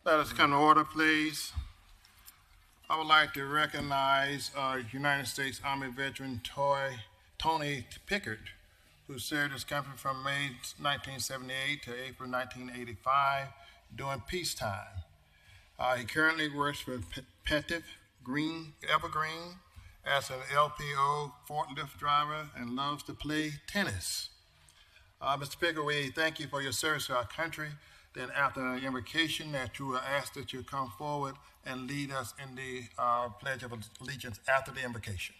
Let us come to order, please. I would like to recognize United States Army veteran Tony Pickett, who served his country from May 1978 to April 1985 during peacetime. He currently works for Pettit Evergreen as an LPO forklift driver and loves to play tennis. Mr. Pickett, we thank you for your service to our country. Then after the invocation that you will ask that you come forward and lead us in the Pledge of Allegiance after the invocation.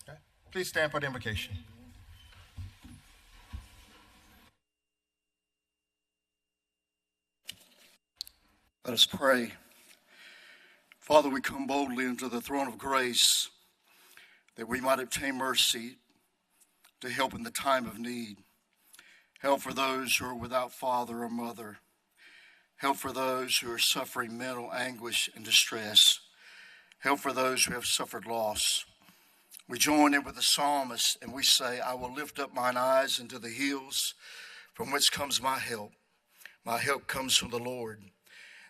Okay? Please stand for the invocation. Let us pray. Father, we come boldly into the throne of grace that we might obtain mercy to help in the time of need. Help for those who are without father or mother. Help for those who are suffering mental anguish and distress. Help for those who have suffered loss. We join in with the psalmist and we say, I will lift up mine eyes into the hills from whence comes my help. My help comes from the Lord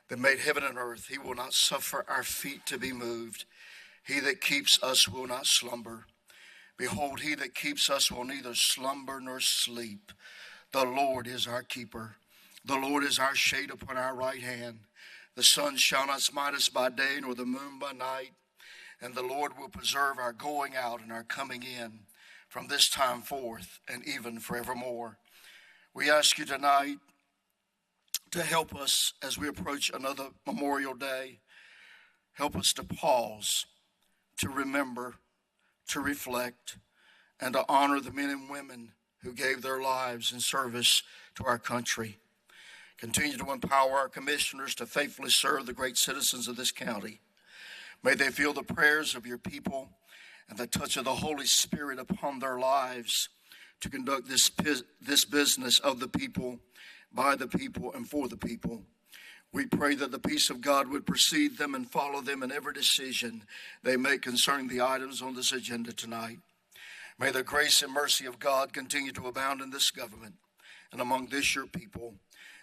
that made heaven and earth. He will not suffer our feet to be moved. He that keeps us will not slumber. Behold, he that keeps us will neither slumber nor sleep. The Lord is our keeper. The Lord is our shade upon our right hand. The sun shall not smite us by day, nor the moon by night. And the Lord will preserve our going out and our coming in from this time forth and even forevermore. We ask you tonight to help us as we approach another Memorial Day. Help us to pause, to remember, to reflect, and to honor the men and women who gave their lives in service to our country. Continue to empower our commissioners to faithfully serve the great citizens of this county. May they feel the prayers of your people and the touch of the Holy Spirit upon their lives to conduct this business of the people, by the people, and for the people. We pray that the peace of God would precede them and follow them in every decision they make concerning the items on this agenda tonight. May the grace and mercy of God continue to abound in this government and among this your people.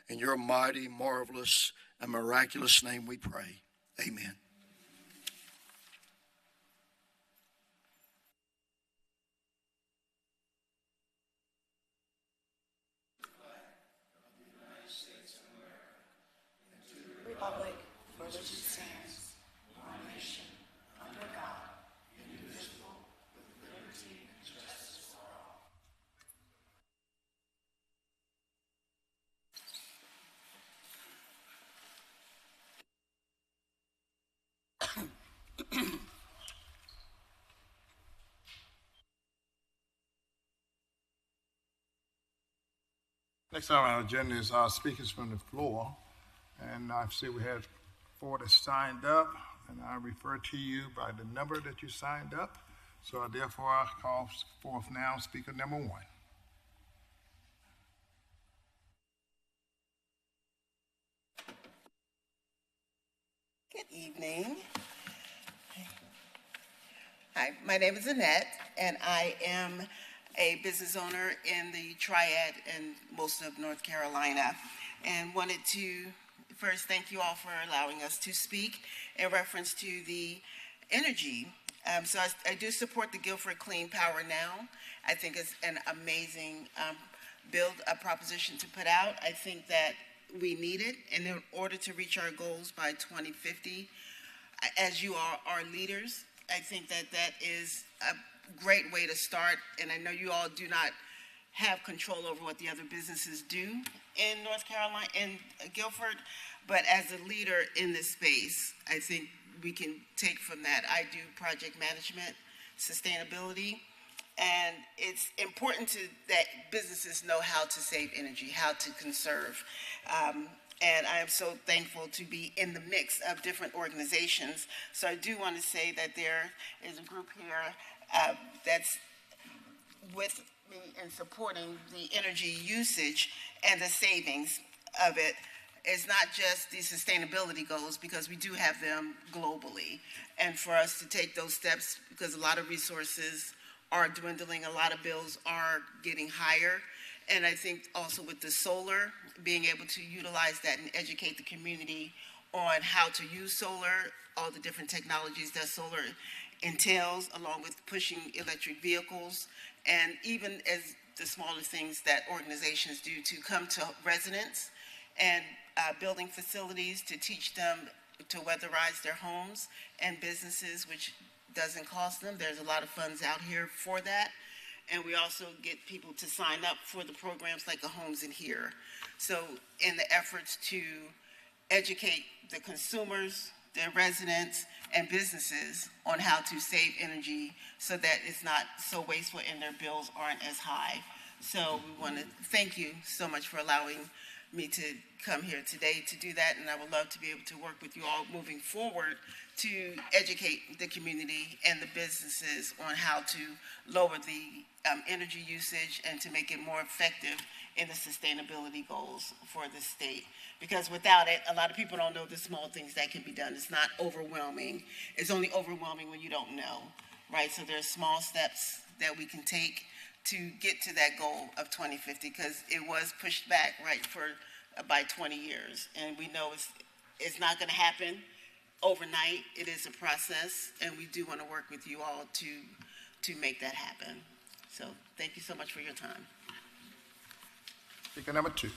In your mighty, marvelous, and miraculous name we pray. Amen. Republic for which it stands, one nation, under God, indivisible, with liberty and justice for all. Next on our agenda is our speakers from the floor. And I see we have 4 that signed up, and I refer to you by the number that you signed up. So therefore, I call forth now speaker number 1. Good evening. Hi, my name is Annette, and I am a business owner in the Triad and most of North Carolina, and wanted to first thank you all for allowing us to speak in reference to the energy. So I do support the Guilford Clean Power Now. I think it's an amazing a proposition to put out. I think that we need it in order to reach our goals by 2050. as you are leaders, I think that that is a great way to start. And I know you all do not have control over what the other businesses do in North Carolina, in Guilford, but as a leader in this space, I think we can take from that. I do project management, sustainability, and it's important that businesses know how to save energy, how to conserve. And I am so thankful to be in the mix of different organizations. So I do want to say that there is a group here that's with me in supporting the energy usage and the savings of it. It's not just the sustainability goals, because we do have them globally. And for us to take those steps, because a lot of resources are dwindling, a lot of bills are getting higher. And I think also with the solar, being able to utilize that and educate the community on how to use solar, all the different technologies that solar entails, along with pushing electric vehicles, and even as the smaller things that organizations do to come to residents and building facilities to teach them to weatherize their homes and businesses, which doesn't cost them. There's a lot of funds out here for that. And we also get people to sign up for the programs like the Homes in Here. So in the efforts to educate the consumers, the residents, and businesses on how to save energy so that it's not so wasteful and their bills aren't as high. So we want to thank you so much for allowing me to come here today to do that, and I would love to be able to work with you all moving forward to educate the community and the businesses on how to lower the energy usage and to make it more effective in the sustainability goals for the state. Because without it, a lot of people don't know the small things that can be done. It's not overwhelming. It's only overwhelming when you don't know, right? So there's small steps that we can take to get to that goal of 2050, because it was pushed back, right, for by 20 years. And we know it's not going to happen overnight. It is a process, and we do want to work with you all to make that happen. So thank you so much for your time. Speaker number 2.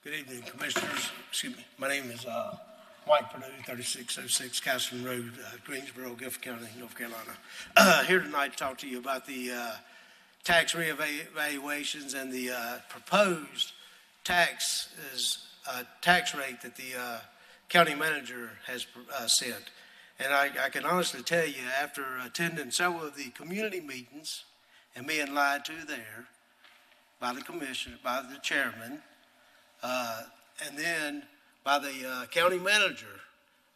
Good evening, Commissioners. Excuse me. My name is Mike Perdue, 3606 Castleton Road, Greensboro, Guilford County, North Carolina. Here tonight to talk to you about the tax reevaluations and the proposed tax rate that the county manager has set. And I can honestly tell you, after attending several of the community meetings and being lied to there by the commissioner, by the chairman, and then by the county manager,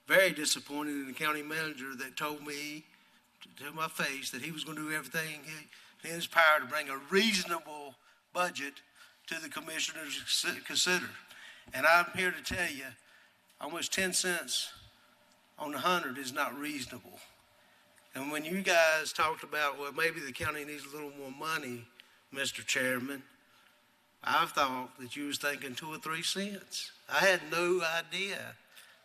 very disappointed in the county manager that told me to my face that he was going to do everything in his power to bring a reasonable budget to the commissioners to consider. And I'm here to tell you, almost 10 cents on the 100 is not reasonable. And when you guys talked about, well, maybe the county needs a little more money, Mr. Chairman, I thought that you was thinking 2 or 3 cents. I had no idea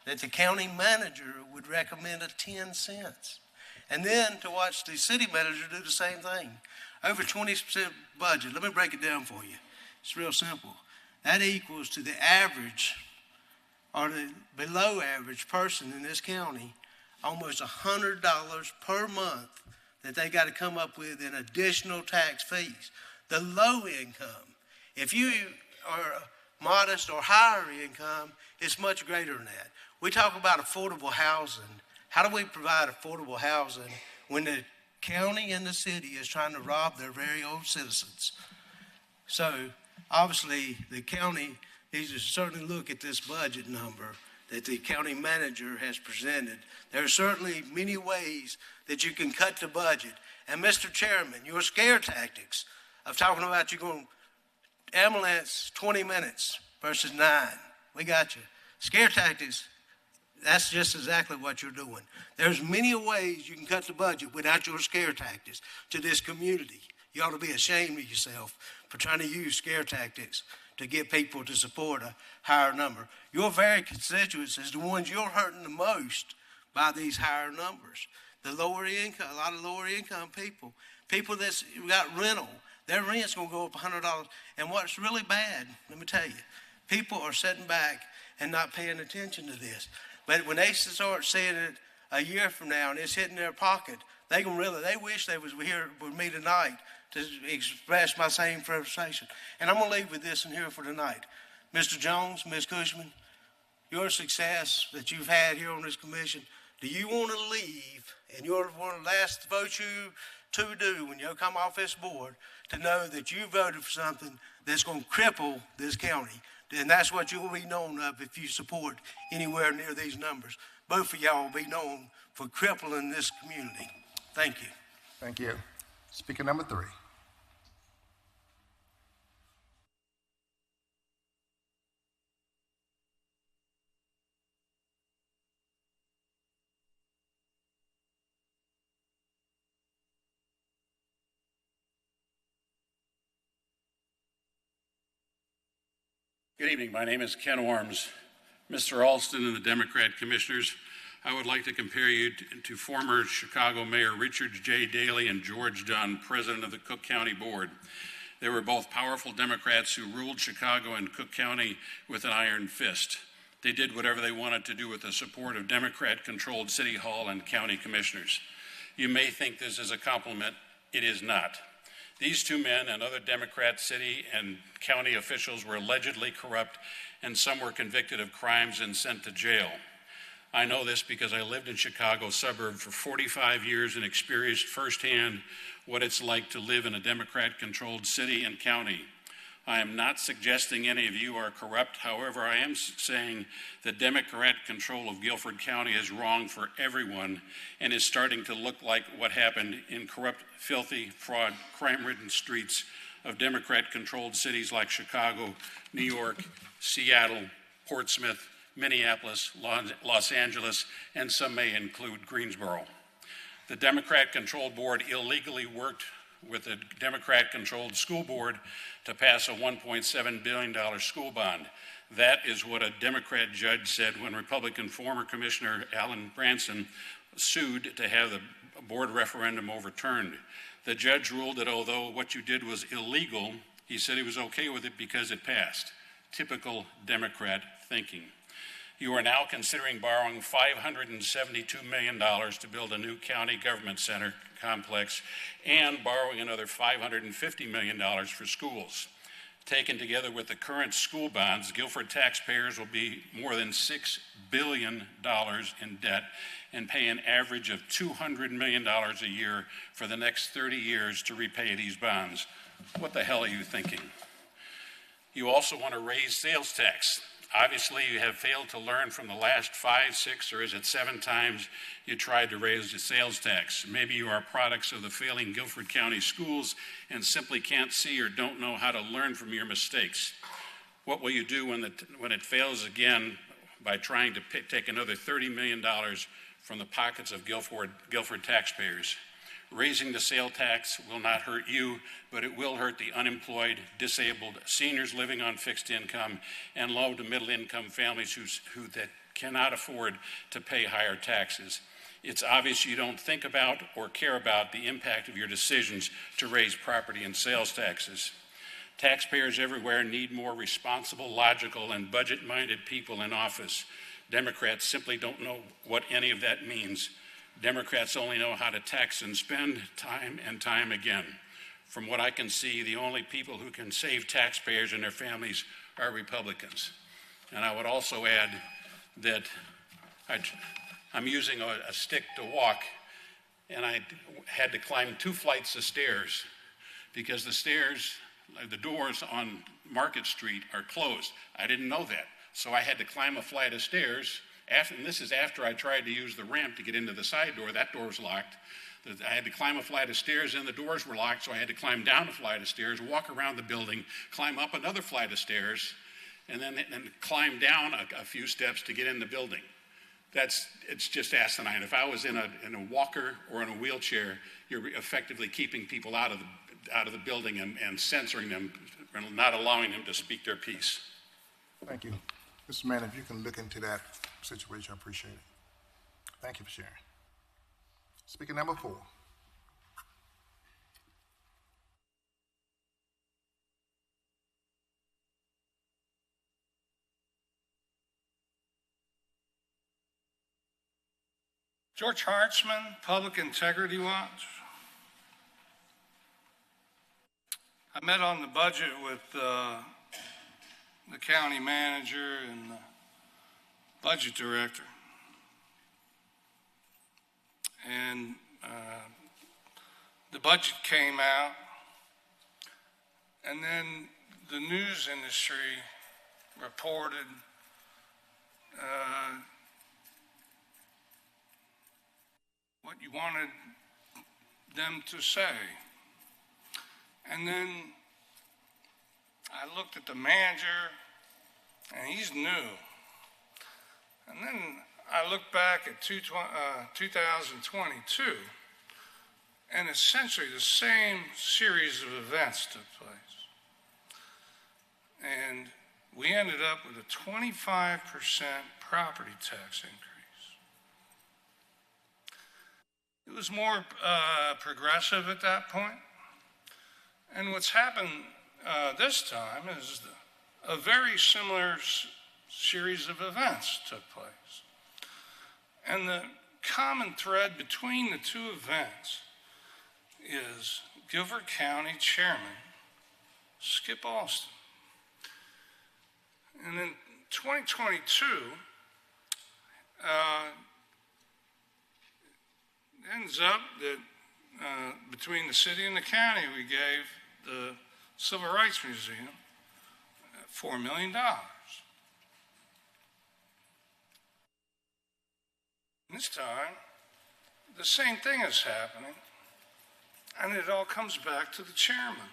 that the county manager would recommend a 10 cents. And then to watch the city manager do the same thing. Over 20% budget. Let me break it down for you. It's real simple. That equals to the average or the below average person in this county almost $100 per month that they got to come up with in additional tax fees. The low income, if you are modest or higher income, it's much greater than that. We talk about affordable housing. How do we provide affordable housing when the county and the city is trying to rob their very own citizens? So obviously the county needs to certainly look at this budget number that the county manager has presented. There are certainly many ways that you can cut the budget. And Mr. Chairman, your scare tactics of talking about you're going to ambulance 20 minutes versus 9. We got you. Scare tactics, that's just exactly what you're doing. There's many ways you can cut the budget without your scare tactics to this community. You ought to be ashamed of yourself for trying to use scare tactics to get people to support a higher number. Your very constituents is the ones you're hurting the most by these higher numbers. The lower income, a lot of lower income people that's got rental, their rent's going to go up $100. And what's really bad, let me tell you, People are sitting back and not paying attention to this. But when they start seeing it a year from now and it's hitting their pocket, they wish they was here with me tonight to express my same frustration. And I'm going to leave with this in here for tonight. Mr. Jones, Ms. Cushman, your success that you've had here on this commission, do you want to leave, and you're one of the last votes you to do when you come off this board, to know that you voted for something that's going to cripple this county? And that's what you'll be known of if you support anywhere near these numbers. Both of y'all will be known for crippling this community. Thank you. Thank you. Speaker number 3. Good evening. My name is Ken Orms. Mr. Alston and the Democrat commissioners, I would like to compare you to former Chicago Mayor Richard J. Daley and George Dunn, president of the Cook County Board. They were both powerful Democrats who ruled Chicago and Cook County with an iron fist. They did whatever they wanted to do with the support of Democrat-controlled City Hall and county commissioners. You may think this is a compliment. It is not. These two men and other Democrat city and county officials were allegedly corrupt, and some were convicted of crimes and sent to jail. I know this because I lived in Chicago suburb for 45 years and experienced firsthand what it's like to live in a Democrat-controlled city and county. I am not suggesting any of you are corrupt. However, I am saying that Democrat control of Guilford County is wrong for everyone and is starting to look like what happened in corrupt, filthy, fraud, crime-ridden streets of Democrat-controlled cities like Chicago, New York, Seattle, Portsmouth, Minneapolis, Los Angeles, and some may include Greensboro. The Democrat-controlled board illegally worked with the Democrat-controlled school board to pass a $1.7 billion school bond. That is what a Democrat judge said when Republican former Commissioner Alan Branson sued to have the board referendum overturned. The judge ruled that although what you did was illegal, he said he was okay with it because it passed. Typical Democrat thinking. You are now considering borrowing $572 million to build a new county government center complex and borrowing another $550 million for schools. Taken together with the current school bonds, Guilford taxpayers will be more than $6 billion in debt and pay an average of $200 million a year for the next 30 years to repay these bonds. What the hell are you thinking? You also want to raise sales tax. Obviously, you have failed to learn from the last 5, 6, or is it 7 times you tried to raise the sales tax. Maybe you are products of the failing Guilford County schools and simply can't see or don't know how to learn from your mistakes. What will you do when it fails again by trying to take another $30 million from the pockets of Guilford taxpayers? Raising the sales tax will not hurt you, but it will hurt the unemployed, disabled, seniors living on fixed income, and low to middle income families who that cannot afford to pay higher taxes. It's obvious you don't think about or care about the impact of your decisions to raise property and sales taxes. Taxpayers everywhere need more responsible, logical, and budget-minded people in office. Democrats simply don't know what any of that means. Democrats only know how to tax and spend time and time again. From what I can see, the only people who can save taxpayers and their families are Republicans. And I would also add that I'm using a stick to walk, and I had to climb 2 flights of stairs because the doors on Market Street are closed. I didn't know that. So I had to climb a flight of stairs. And this is after I tried to use the ramp to get into the side door. That door was locked. I had to climb a flight of stairs, and the doors were locked, so I had to climb down a flight of stairs, walk around the building, climb up another flight of stairs, and then climb down a few steps to get in the building. It's just asinine. If I was in a walker or in a wheelchair, you're effectively keeping people out of the building and censoring them, and not allowing them to speak their piece. Thank you. Mr. Mann, if you can look into that situation, I appreciate it. Thank you for sharing. Speaker number 4. George Hartzman, Public Integrity Watch. I met on the budget with the county manager and the budget director. And the budget came out, and then the news industry reported what you wanted them to say. And then I looked at the manager, and he's new. And then I looked back at 2022, and essentially the same series of events took place. And we ended up with a 25% property tax increase. It was more progressive at that point. And what's happened this time is a very similar series of events took place. And the common thread between the two events is Guilford County Chairman Skip Alston. And in 2022, ends up that between the city and the county, we gave the Civil Rights Museum $4 million. This time, the same thing is happening, and it all comes back to the chairman.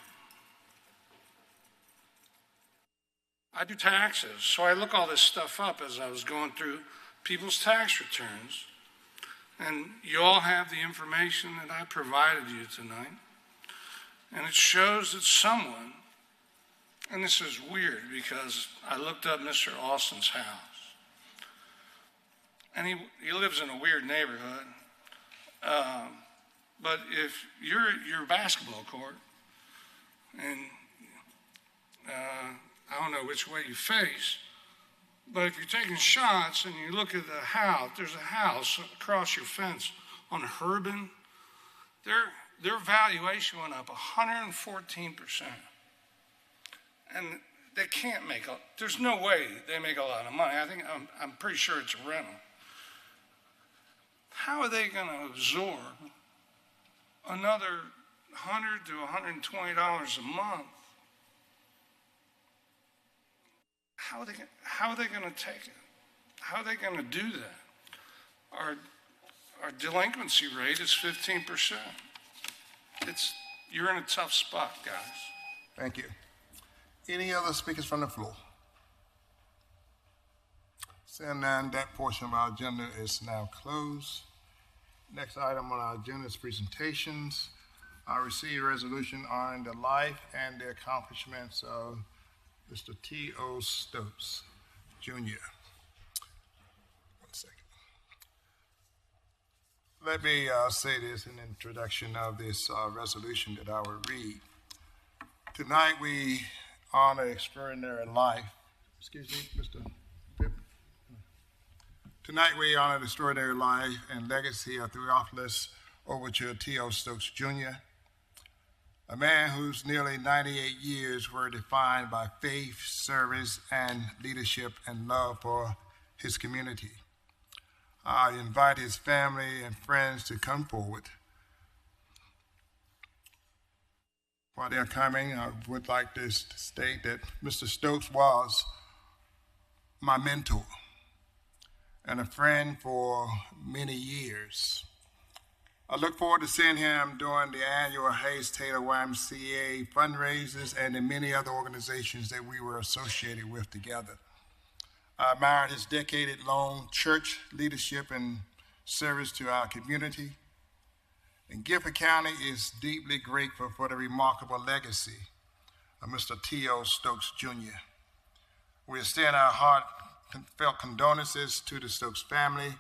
I do taxes, so I look all this stuff up as I was going through people's tax returns. And you all have the information that I provided you tonight. And it shows that someone, and this is weird because I looked up Mr. Alston's house. And he lives in a weird neighborhood. But if you're at your basketball court, and I don't know which way you face, but if you're taking shots and you look at the house, there's a house across your fence on Herban, their valuation went up 114%. And they can't make there's no way they make a lot of money. I'm pretty sure it's a rental. How are they going to absorb another $100 to $120 a month? How are they going to take it? How are they going to do that? Our delinquency rate is 15%. You're in a tough spot, guys. Thank you. Any other speakers from the floor? Seeing none, that portion of our agenda is now closed. Next item on our agenda is presentations. I received a resolution on the life and the accomplishments of Mr. T.O. Stokes, Jr. 1 second. Let me say this in introduction of this resolution that I will read. Tonight we honor extraordinary life. Excuse me, Mr. Pip. Tonight we honor the extraordinary life and legacy of Theophilus Overture T.O. Stokes, Jr., a man whose nearly 98 years were defined by faith, service, and leadership and love for his community. I invite his family and friends to come forward. While they're coming, I would like to state that Mr. Stokes was my mentor and a friend for many years. I look forward to seeing him during the annual Hayes Taylor YMCA fundraisers and the many other organizations that we were associated with together. I admired his decade-long church leadership and service to our community. And Guilford County is deeply grateful for the remarkable legacy of Mr. T.O. Stokes, Jr. We extend our heartfelt condolences to the Stokes family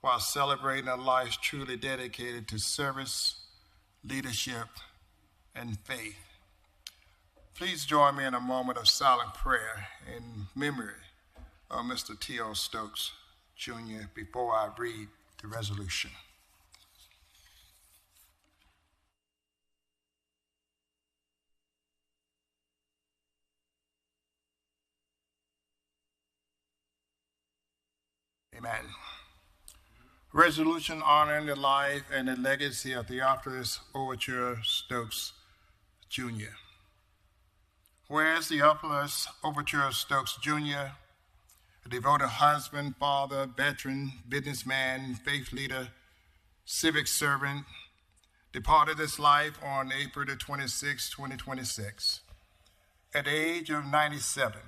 while celebrating a life truly dedicated to service, leadership, and faith. Please join me in a moment of silent prayer in memory of Mr. T.O. Stokes, Jr. before I read the resolution. Amen. Resolution honoring the life and the legacy of Theophilus Overture Stokes, Jr. Whereas Theophilus Overture Stokes, Jr., a devoted husband, father, veteran, businessman, faith leader, civic servant, departed this life on April the 26, 2026, at the age of 97,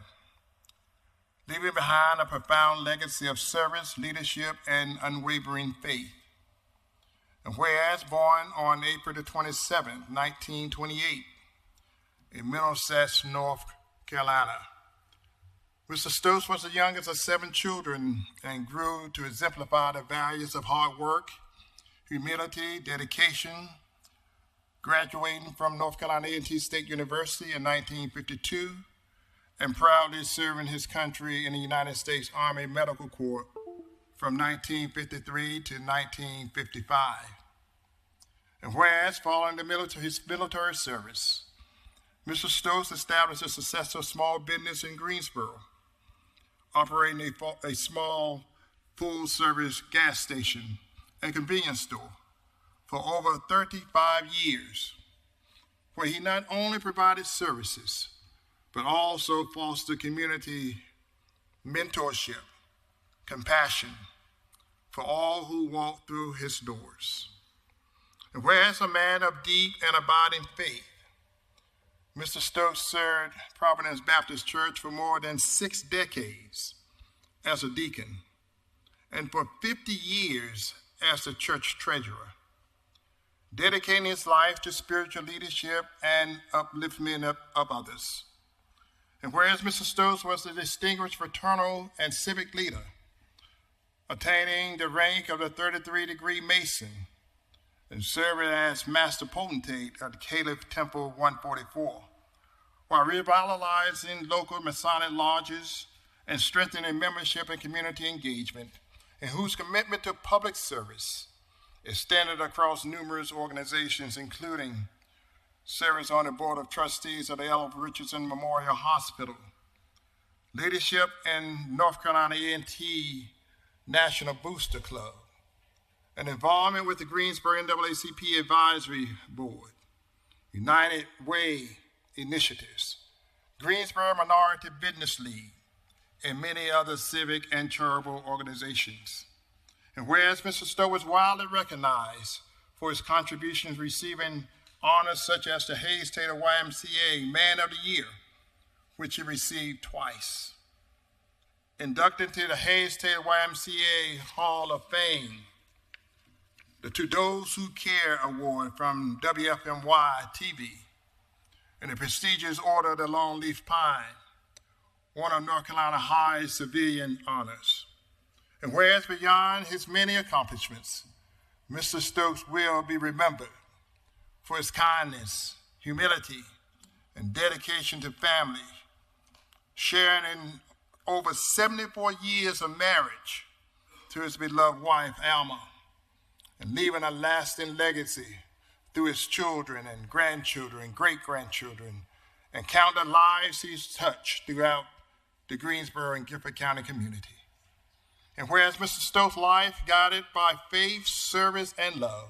leaving behind a profound legacy of service, leadership, and unwavering faith. And whereas born on April the 27th, 1928, in Middlesex, North Carolina, Mr. Stokes was the youngest of 7 children and grew to exemplify the values of hard work, humility, dedication, graduating from North Carolina A&T State University in 1952, and proudly serving his country in the United States Army Medical Corps from 1953 to 1955. And whereas following his military service, Mr. Stokes established a successful small business in Greensboro, operating a small full-service gas station and convenience store for over 35 years, where he not only provided services, but also fostered community mentorship, compassion for all who walk through his doors. And whereas a man of deep and abiding faith, Mr. Stokes served Providence Baptist Church for more than 6 decades as a deacon, and for 50 years as the church treasurer, dedicating his life to spiritual leadership and upliftment of others. And whereas Mr. Stokes was a distinguished fraternal and civic leader, attaining the rank of the 33-degree Mason and serving as Master Potentate of the Caliph Temple 144, while revitalizing local Masonic lodges and strengthening membership and community engagement, and whose commitment to public service extended across numerous organizations, including service on the Board of Trustees of the L. Richardson Memorial Hospital, leadership in North Carolina A&T National Booster Club, and involvement with the Greensboro NAACP Advisory Board, United Way Initiatives, Greensboro Minority Business League, and many other civic and charitable organizations. And whereas Mr. Stokes was widely recognized for his contributions, receiving honors such as the Hayes Taylor YMCA Man of the Year, which he received twice, inducted to the Hayes Taylor YMCA Hall of Fame, the To Those Who Care Award from WFMY TV, and the prestigious Order of the Longleaf Pine, one of North Carolina High's civilian honors. And whereas beyond his many accomplishments, Mr. Stokes will be remembered for his kindness, humility, and dedication to family, sharing in over 74 years of marriage to his beloved wife, Alma, and leaving a lasting legacy through his children and grandchildren and great-grandchildren, and countless lives he's touched throughout the Greensboro and Guilford County community. And whereas Mr. Stokes' life guided by faith, service, and love,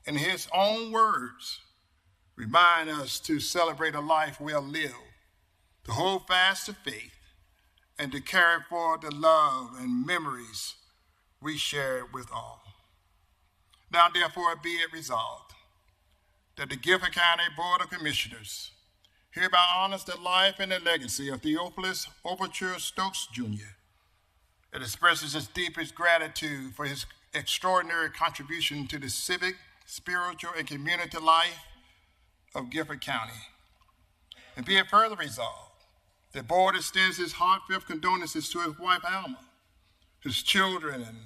in his own words, remind us to celebrate a life well lived, to hold fast to faith, and to carry forward the love and memories we share with all. Now, therefore, be it resolved that the Guilford County Board of Commissioners hereby honors the life and the legacy of Theophilus Overture Stokes, Jr. It expresses its deepest gratitude for his extraordinary contribution to the civic, spiritual, and community life of Guilford County. And be it further resolved, the board extends its heartfelt condolences to his wife, Alma, his children and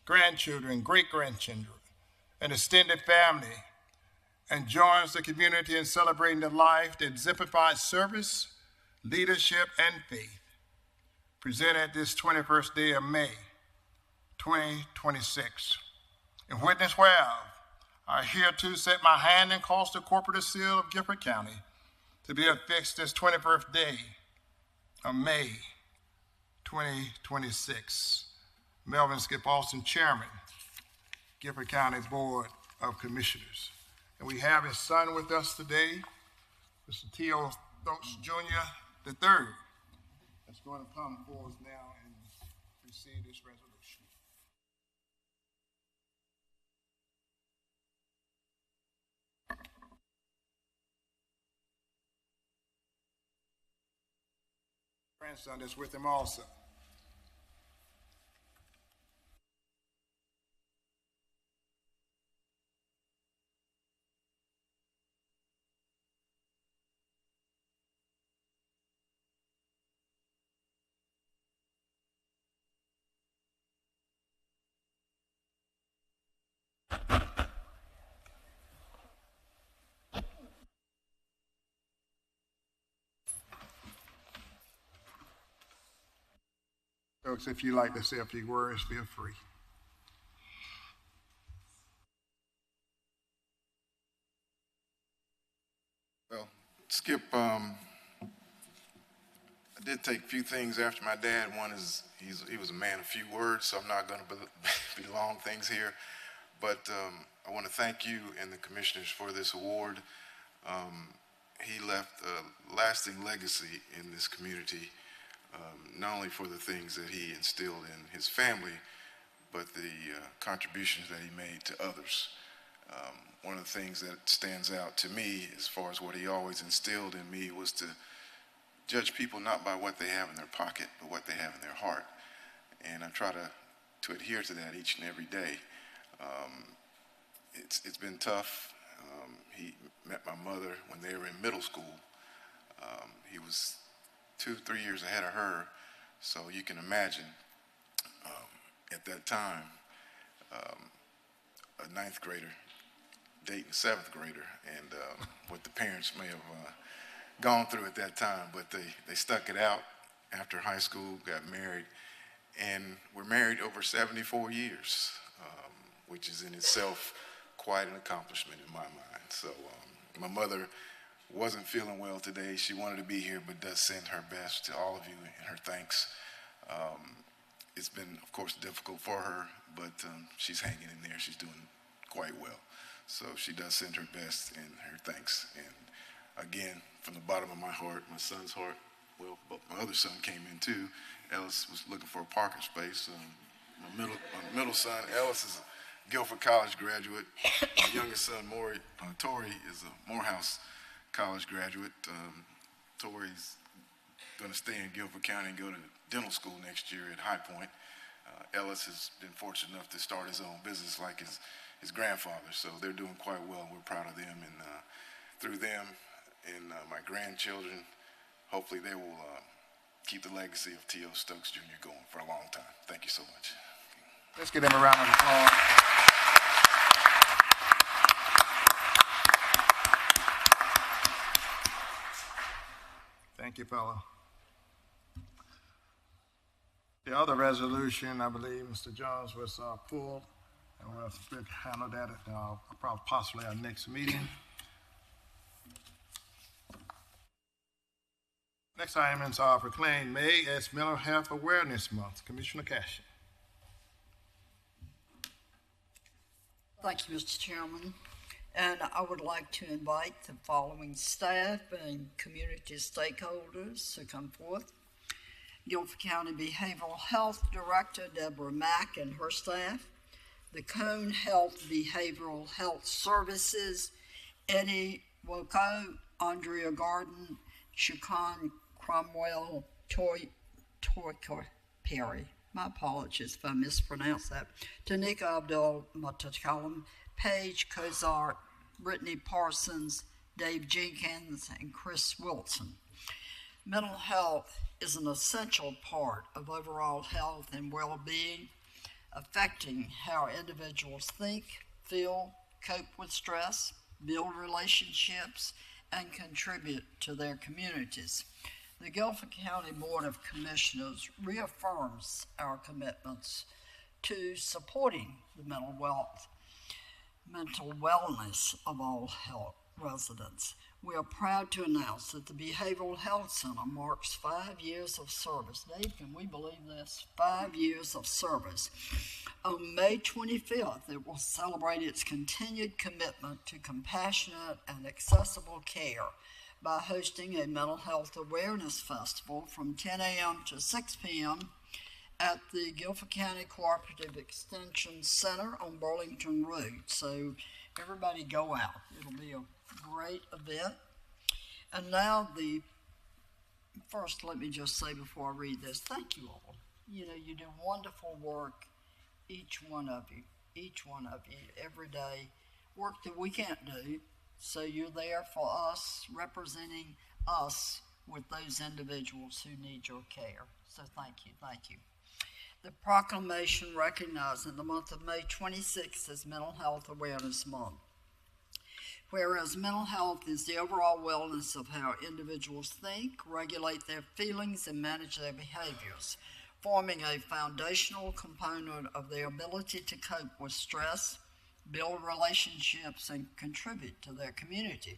grandchildren, great-grandchildren, and extended family, and joins the community in celebrating the life that exemplifies service, leadership, and faith, presented this 21st day of May, 2026. And witness whereof, I hereto set my hand and cause the corporate seal of Guilford County to be affixed this 21st day of May 2026. Melvin Skip Austin, Chairman, Guilford County Board of Commissioners. And we have his son with us today, Mr. T.O. Stokes Jr. III. That's going to come forward now and receive this resolution. Grandson is with him also. Folks, if you'd like to say a few words, feel free. Well, Skip, I did take a few things after my dad. One is he was a man of few words, so I'm not going to belong things here. But I want to thank you and the commissioners for this award. He left a lasting legacy in this community. Not only for the things that he instilled in his family, but the contributions that he made to others. One of the things that stands out to me as far as what he always instilled in me was to judge people not by what they have in their pocket, but what they have in their heart. And I try to adhere to that each and every day. It's been tough. He met my mother when they were in middle school. He was 2-3 years ahead of her, so you can imagine at that time a 9th grader dating a 7th grader, and what the parents may have gone through at that time, but they stuck it out after high school, got married, and were married over 74 years, which is in itself quite an accomplishment in my mind. So my mother wasn't feeling well today. She wanted to be here, but does send her best to all of you and her thanks. It's been, of course, difficult for her, but she's hanging in there. She's doing quite well. So she does send her best and her thanks. And again, from the bottom of my heart, my son's heart, well, my other son came in too. Ellis was looking for a parking space. My middle son, Ellis, is a Guilford College graduate. My youngest son, Tori, is a Morehouse College graduate. Tori's going to stay in Guilford County and go to dental school next year at High Point. Ellis has been fortunate enough to start his own business like his grandfather, so they're doing quite well. We're proud of them, and through them and my grandchildren, hopefully they will keep the legacy of T.O. Stokes Jr. going for a long time. Thank you so much. Let's give him a round of applause. Thank you, fellow. The other resolution, I believe Mr. Jones was pulled, and we'll handle that at possibly our next meeting. Next item is proclaimed May as Mental Health Awareness Month. Commissioner Cashin. Thank you, Mr. Chairman. And I would like to invite the following staff and community stakeholders to come forth. Guilford County Behavioral Health Director Deborah Mack and her staff, the Cone Health Behavioral Health Services, Eddie Woko, Andrea Garden, Shukon Cromwell, Toy Perry. My apologies if I mispronounced that. Tanika Abdul Matakalam, Paige Kozart, Brittany Parsons, Dave Jenkins, and Chris Wilson. Mental health is an essential part of overall health and well-being, affecting how individuals think, feel, cope with stress, build relationships, and contribute to their communities. The Guilford County Board of Commissioners reaffirms our commitments to supporting the mental health mental wellness of all health residents. We are proud to announce that the Behavioral Health Center marks 5 years of service. Dave, can we believe this? 5 years of service. On May 25th, it will celebrate its continued commitment to compassionate and accessible care by hosting a mental health awareness festival from 10 a.m. to 6 p.m. at the Guilford County Cooperative Extension Center on Burlington Road. So everybody go out. It'll be a great event. And now first let me just say before I read this, thank you all. You know, you do wonderful work, each one of you, every day, work that we can't do. So you're there for us, representing us with those individuals who need your care. So thank you. The proclamation recognizing the month of May 26th as Mental Health Awareness Month. Whereas mental health is the overall wellness of how individuals think, regulate their feelings, and manage their behaviors, forming a foundational component of their ability to cope with stress, build relationships, and contribute to their community.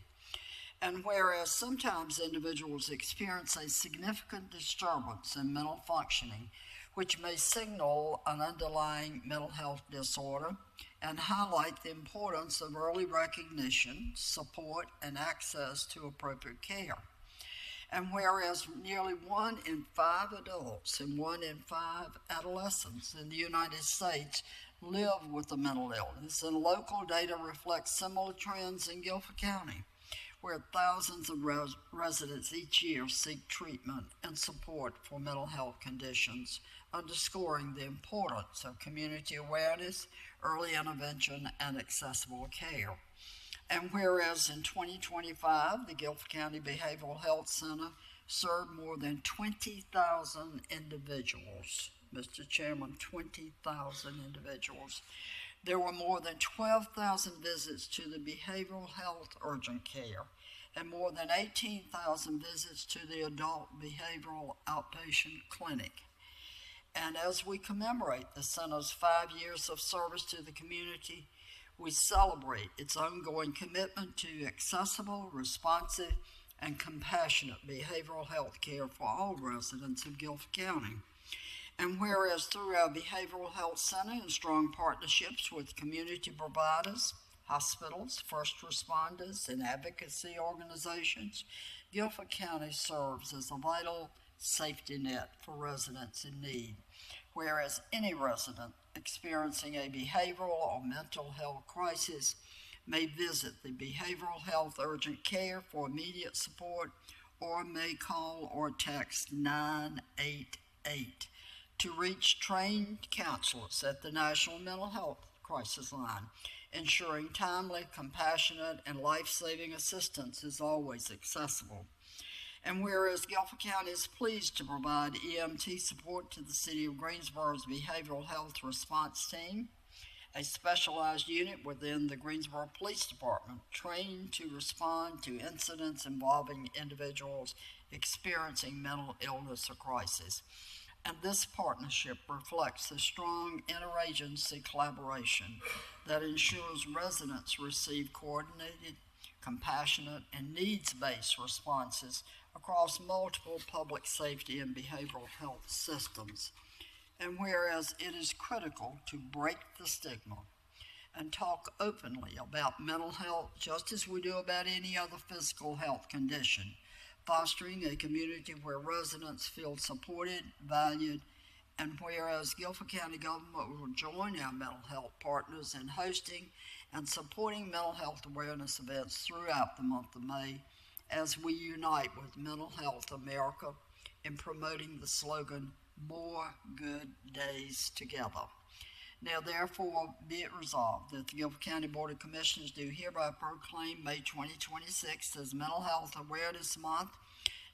And whereas sometimes individuals experience a significant disturbance in mental functioning, which may signal an underlying mental health disorder and highlight the importance of early recognition, support, and access to appropriate care. And whereas nearly 1 in 5 adults and 1 in 5 adolescents in the United States live with a mental illness, and local data reflects similar trends in Guilford County, where thousands of residents each year seek treatment and support for mental health conditions, underscoring the importance of community awareness, early intervention, and accessible care. And whereas in 2025, the Guilford County Behavioral Health Center served more than 20,000 individuals. Mr. Chairman, 20,000 individuals. There were more than 12,000 visits to the behavioral health urgent care and more than 18,000 visits to the adult behavioral outpatient clinic. And as we commemorate the center's 5 years of service to the community, we celebrate its ongoing commitment to accessible, responsive, and compassionate behavioral health care for all residents of Guilford County. And whereas through our Behavioral Health Center and strong partnerships with community providers, hospitals, first responders, and advocacy organizations, Guilford County serves as a vital safety net for residents in need. Whereas any resident experiencing a behavioral or mental health crisis may visit the Behavioral Health Urgent Care for immediate support or may call or text 988 to reach trained counselors at the National Mental Health Crisis Line, ensuring timely, compassionate, and life-saving assistance is always accessible. And whereas Guilford County is pleased to provide EMT support to the City of Greensboro's Behavioral Health Response Team, a specialized unit within the Greensboro Police Department trained to respond to incidents involving individuals experiencing mental illness or crisis. And this partnership reflects the strong interagency collaboration that ensures residents receive coordinated, compassionate, and needs-based responses across multiple public safety and behavioral health systems. And whereas it is critical to break the stigma and talk openly about mental health just as we do about any other physical health condition, fostering a community where residents feel supported, valued, and whereas Guilford County government will join our mental health partners in hosting and supporting mental health awareness events throughout the month of May as we unite with Mental Health America in promoting the slogan, More Good Days Together. Now, therefore, be it resolved that the Guilford County Board of Commissioners do hereby proclaim May 2026 as Mental Health Awareness Month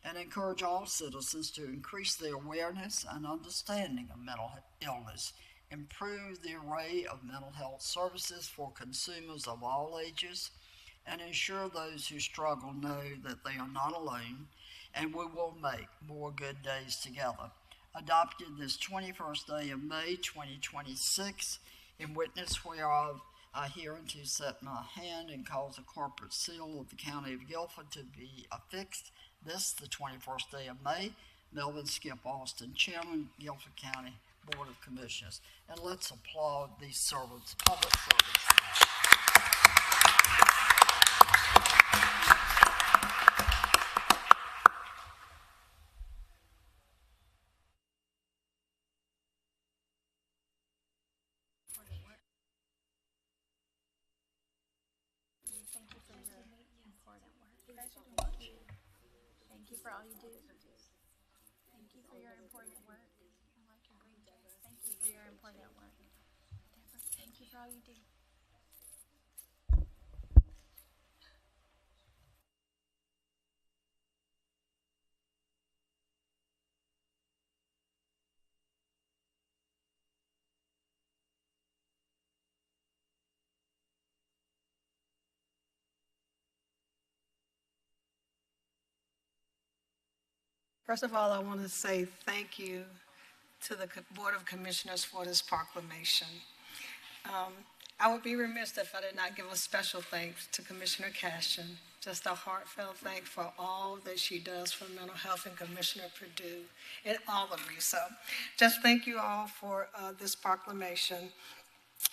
and encourage all citizens to increase their awareness and understanding of mental illness, improve the array of mental health services for consumers of all ages, and ensure those who struggle know that they are not alone, and we will make more good days together. Adopted this 21st day of May 2026, in witness whereof I hereunto set my hand and cause the corporate seal of the County of Guilford to be affixed this, the 21st day of May. Melvin Skip Austin, Chairman, Guilford County Board of Commissioners. And let's applaud these servants, public servants. Thank you for your important work. Thank you for all you do. Thank you for your important work. I like your green dress. Thank you for your important work. Deborah, thank you for all you do. First of all, I want to say thank you to the Board of Commissioners for this proclamation. I would be remiss if I did not give a special thanks to Commissioner Cashin, just a heartfelt thanks for all that she does for mental health, and Commissioner Perdue, and all of you. So just thank you all for this proclamation,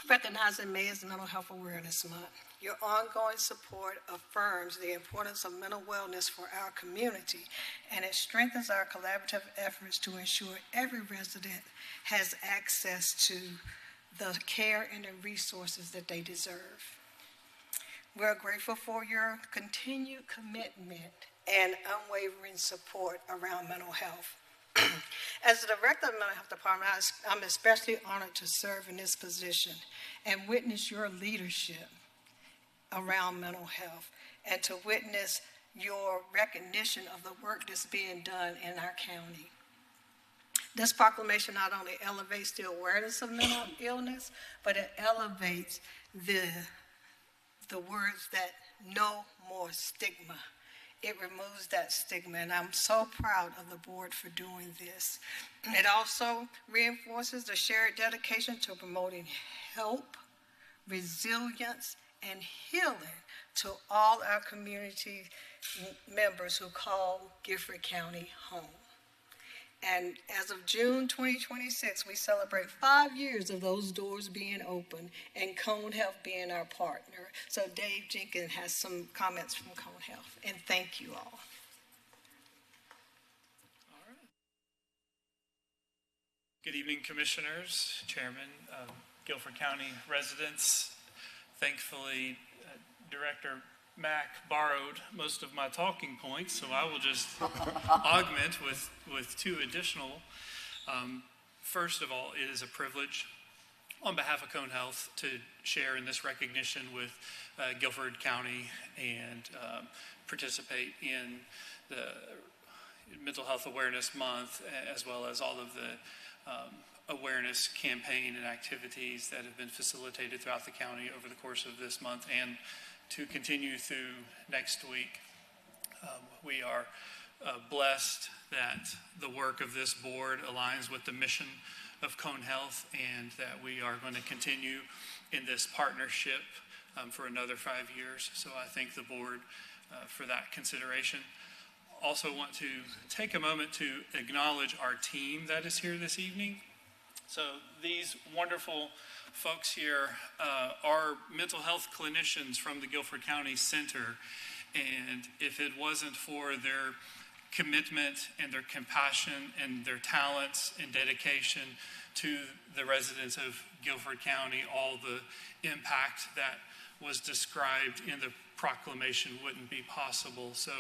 recognizing May is Mental Health Awareness Month. Your ongoing support affirms the importance of mental wellness for our community, and it strengthens our collaborative efforts to ensure every resident has access to the care and the resources that they deserve. We're grateful for your continued commitment and unwavering support around mental health. As the Director of the Mental Health Department, I'm especially honored to serve in this position and witness your leadership around mental health, and to witness your recognition of the work that's being done in our county. This proclamation not only elevates the awareness of mental illness, but it elevates the words that no more stigma. It removes that stigma, and I'm so proud of the board for doing this. It also reinforces the shared dedication to promoting help, resilience, and healing to all our community members who call Guilford County home. And as of June 2026, we celebrate 5 years of those doors being open and Cone Health being our partner. So Dave Jenkins has some comments from Cone Health, and thank you all. Good evening, Commissioners, Chairman, Guilford County residents. Thankfully, Director Mack borrowed most of my talking points, so I will just augment with two additional. First of all, it is a privilege on behalf of Cone Health to share in this recognition with Guilford County and participate in the Mental Health Awareness Month, as well as all of the awareness campaign and activities that have been facilitated throughout the county over the course of this month and to continue through next week. We are blessed that the work of this board aligns with the mission of Cone Health, and that we are going to continue in this partnership for another 5 years. So I thank the board for that consideration. Also want to take a moment to acknowledge our team that is here this evening. So these wonderful folks here are mental health clinicians from the Guilford County Center, and if it wasn't for their commitment and their compassion and their talents and dedication to the residents of Guilford County, all the impact that was described in the proclamation wouldn't be possible. So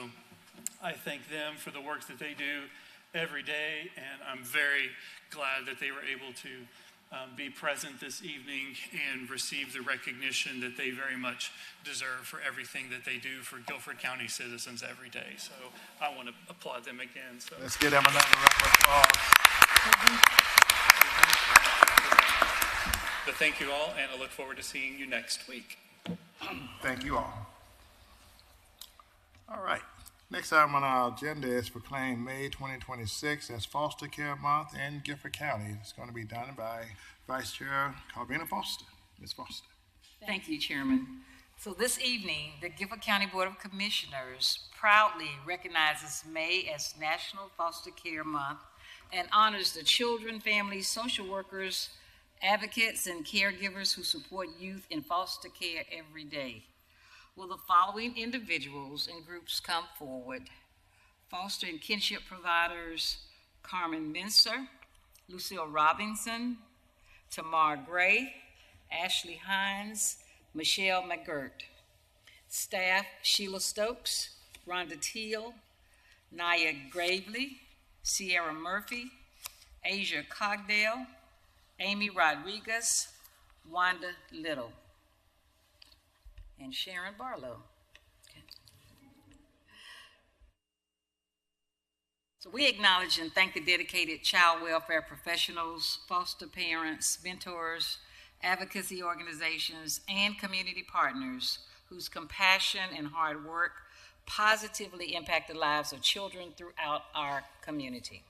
I thank them for the work that they do every day, and I'm very glad that they were able to be present this evening and receive the recognition that they very much deserve for everything that they do for Guilford County citizens every day. So I want to applaud them again. So Let's give them another round of applause. But thank you all, and I look forward to seeing you next week. Thank you all. All right. Next item on our agenda is proclaim May 2026 as Foster Care Month in Guilford County. It's going to be done by Vice Chair Carvina Foster. Ms. Foster. Thank you, Chairman. So this evening, the Guilford County Board of Commissioners proudly recognizes May as National Foster Care Month and honors the children, families, social workers, advocates, and caregivers who support youth in foster care every day. Will the following individuals and groups come forward? Foster and kinship providers Carmen Mincer, Lucille Robinson, Tamar Gray, Ashley Hines, Michelle McGirt. Staff Sheila Stokes, Rhonda Teal, Naya Gravely, Sierra Murphy, Asia Cogdale, Amy Rodriguez, Wanda Little, and Sharon Barlow. Okay. So we acknowledge and thank the dedicated child welfare professionals, foster parents, mentors, advocacy organizations, and community partners whose compassion and hard work positively impact the lives of children throughout our community.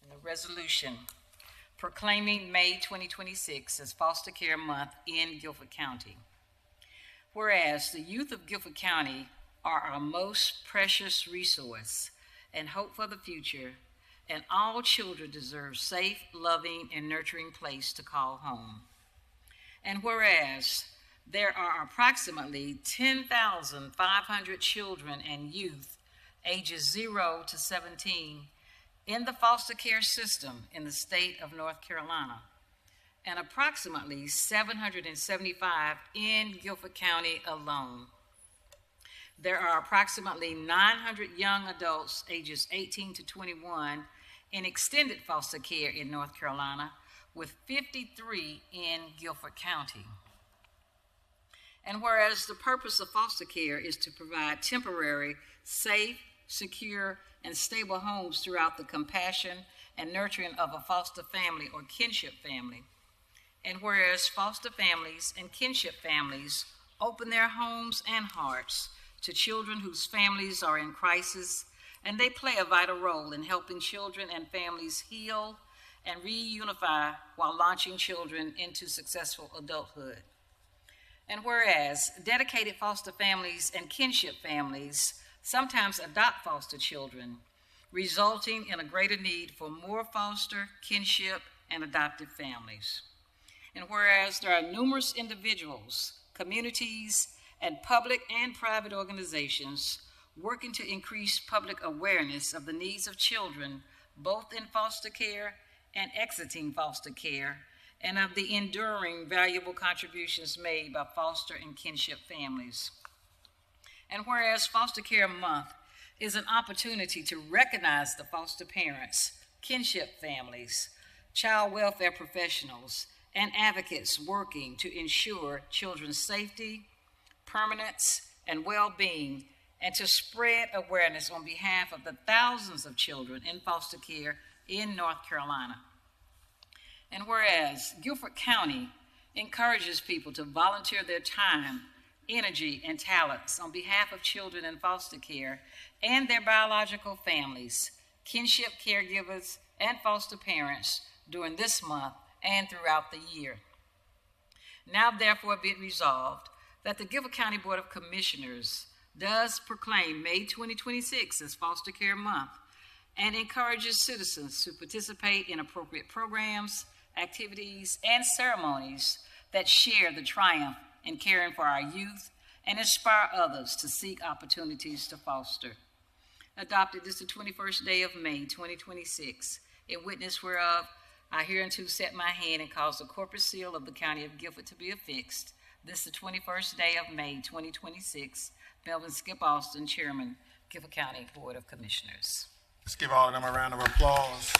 And the resolution proclaiming May 2026 as Foster Care Month in Guilford County. Whereas the youth of Guilford County are our most precious resource and hope for the future, and all children deserve safe, loving, and nurturing place to call home. And whereas there are approximately 10,500 children and youth ages 0 to 17 in the foster care system in the state of North Carolina, and approximately 775 in Guilford County alone. There are approximately 900 young adults ages 18 to 21 in extended foster care in North Carolina, with 53 in Guilford County. And whereas the purpose of foster care is to provide temporary, safe, secure, and stable homes throughout the compassion and nurturing of a foster family or kinship family. And whereas foster families and kinship families open their homes and hearts to children whose families are in crisis, and they play a vital role in helping children and families heal and reunify while launching children into successful adulthood. And whereas dedicated foster families and kinship families sometimes adopt foster children, resulting in a greater need for more foster, kinship, and adoptive families. And whereas there are numerous individuals, communities, and public and private organizations working to increase public awareness of the needs of children, both in foster care and exiting foster care, and of the enduring valuable contributions made by foster and kinship families. And whereas Foster Care Month is an opportunity to recognize the foster parents, kinship families, child welfare professionals, and advocates working to ensure children's safety, permanence, and well-being, and to spread awareness on behalf of the thousands of children in foster care in North Carolina. And whereas Guilford County encourages people to volunteer their time, energy, and talents on behalf of children in foster care and their biological families, kinship caregivers, and foster parents during this month and throughout the year. Now therefore be it resolved that the Guilford County Board of Commissioners does proclaim May 2026 as Foster Care Month and encourages citizens to participate in appropriate programs, activities, and ceremonies that share the triumph in caring for our youth and inspire others to seek opportunities to foster. Adopted this the 21st day of May 2026, in witness whereof I hereunto set my hand and cause the corporate seal of the County of Guilford to be affixed. This the 21st day of May 2026. Melvin Skip Austin, Chairman, Guilford County Board of Commissioners. Let's give all of them a round of applause.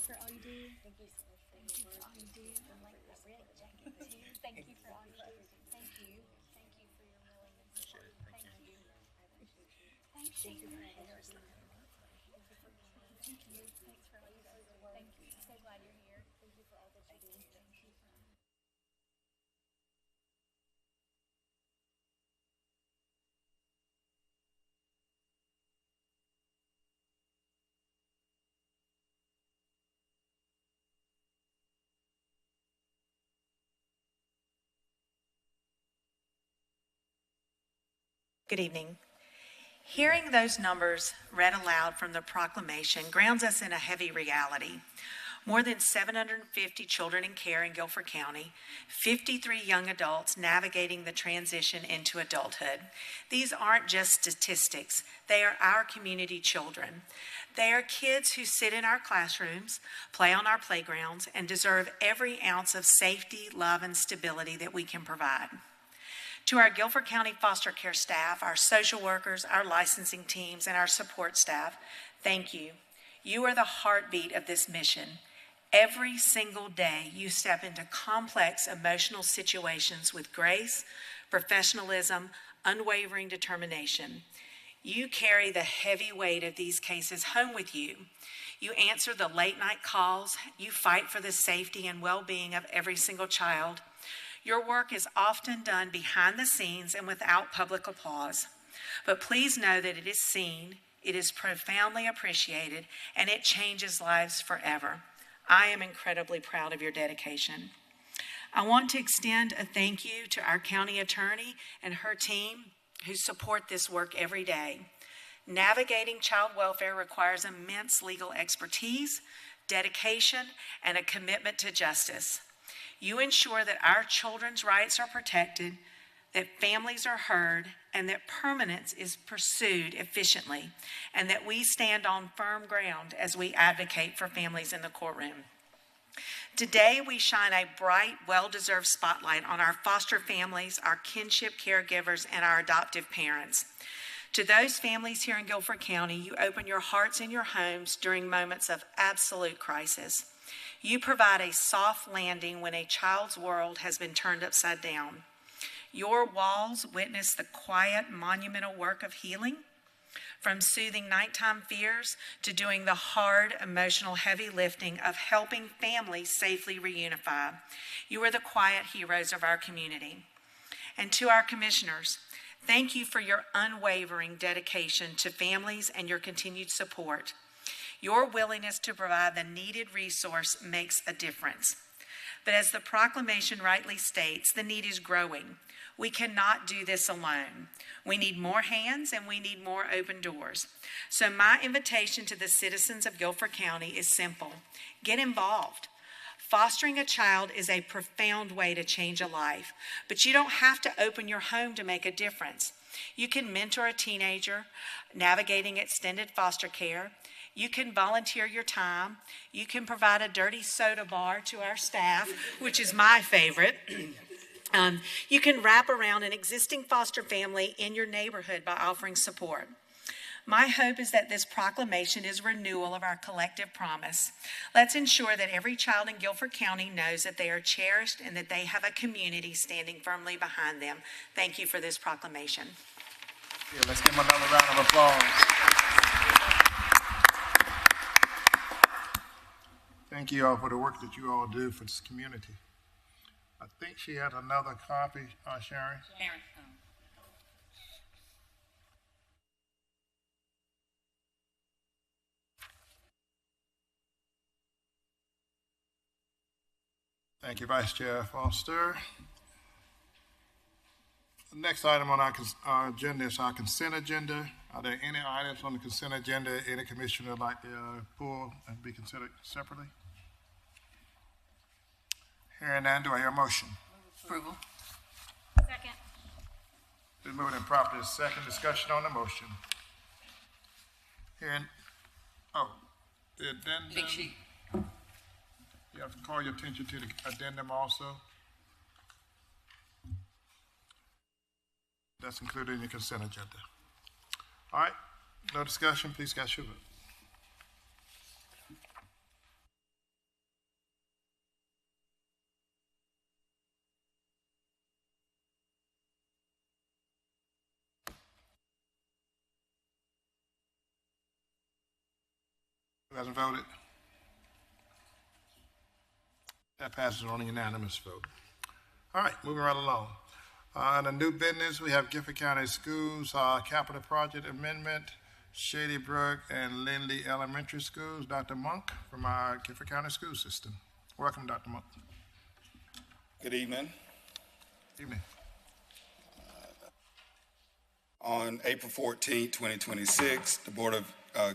For all you do. Thank you so much for all you do. I like that red jacket too. Thank you for all you do. Thank you. Thank you for your willingness. Thank you. Thank you. Thank you for Good evening. Hearing those numbers read aloud from the proclamation grounds us in a heavy reality. More than 750 children in care in Guilford County, 53 young adults navigating the transition into adulthood. These aren't just statistics, they are our community children. They are kids who sit in our classrooms, play on our playgrounds, and deserve every ounce of safety, love, and stability that we can provide. To our Guilford County foster care staff, our social workers, our licensing teams, and our support staff, thank you. You are the heartbeat of this mission. Every single day, you step into complex emotional situations with grace, professionalism, unwavering determination. You carry the heavy weight of these cases home with you. You answer the late-night calls. You fight for the safety and well-being of every single child. Your work is often done behind the scenes and without public applause. But please know that it is seen, it is profoundly appreciated, and it changes lives forever. I am incredibly proud of your dedication. I want to extend a thank you to our county attorney and her team who support this work every day. Navigating child welfare requires immense legal expertise, dedication, and a commitment to justice. You ensure that our children's rights are protected, that families are heard, and that permanence is pursued efficiently, and that we stand on firm ground as we advocate for families in the courtroom. Today, we shine a bright, well-deserved spotlight on our foster families, our kinship caregivers, and our adoptive parents. To those families here in Guilford County, you open your hearts and your homes during moments of absolute crisis. You provide a soft landing when a child's world has been turned upside down. Your walls witness the quiet, monumental work of healing, from soothing nighttime fears to doing the hard, emotional, heavy lifting of helping families safely reunify. You are the quiet heroes of our community. And to our commissioners, thank you for your unwavering dedication to families and your continued support. Your willingness to provide the needed resource makes a difference. But as the proclamation rightly states, the need is growing. We cannot do this alone. We need more hands and we need more open doors. So my invitation to the citizens of Guilford County is simple. Get involved. Fostering a child is a profound way to change a life, but you don't have to open your home to make a difference. You can mentor a teenager navigating extended foster care. You can volunteer your time. You can provide a dirty soda bar to our staff, which is my favorite. You can wrap around an existing foster family in your neighborhood by offering support. My hope is that this proclamation is renewal of our collective promise. Let's ensure that every child in Guilford County knows that they are cherished and that they have a community standing firmly behind them. Thank you for this proclamation. Yeah, let's give them another round of applause. Thank you all for the work that you all do for this community. I think she had another copy, Sharon. Thank you, Vice Chair Foster. The next item on our agenda is our consent agenda. Are there any items on the consent agenda any commissioner would like to pull and be considered separately? Hearing none, do I hear a motion? Approval. Second. Been moved and properly second. Discussion on the motion. Hearing, the addendum. You have to call your attention to the addendum also. That's included in your consent agenda. All right, no discussion, please cast your vote. Who hasn't voted? That passes on a unanimous vote. All right, moving right along. On the new business, we have Guilford County Schools Capital Project Amendment, Shady Brook and Lindley Elementary Schools. Dr. Monk from our Guilford County School System. Welcome, Dr. Monk. Good evening. Evening. On April 14, 2026, the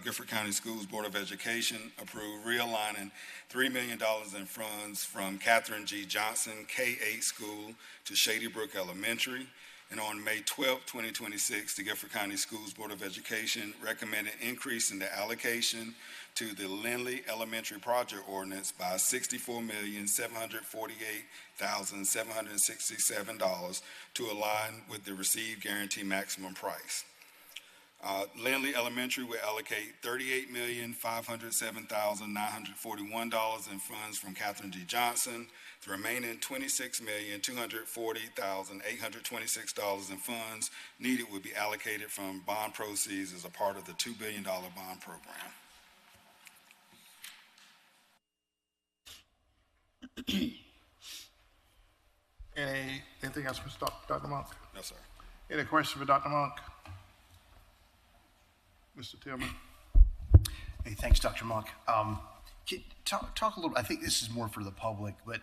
Guilford County Schools Board of Education approved realigning $3 million in funds from Catherine G. Johnson K-8 School to Shady Brook Elementary. And on May 12, 2026, the Guilford County Schools Board of Education recommended increase in the allocation to the Lindley Elementary Project Ordinance by $64,748,767 to align with the received guarantee maximum price. Lindley Elementary will allocate $38,507,941 in funds from Catherine G. Johnson. The remaining $26,240,826 in funds needed will be allocated from bond proceeds as a part of the $2 billion bond program. Anything else for Dr. Monk? No, sir. Any questions for Dr. Monk? Mr. Tillman? Hey, thanks, Dr. Monk. Talk a little, I think this is more for the public, but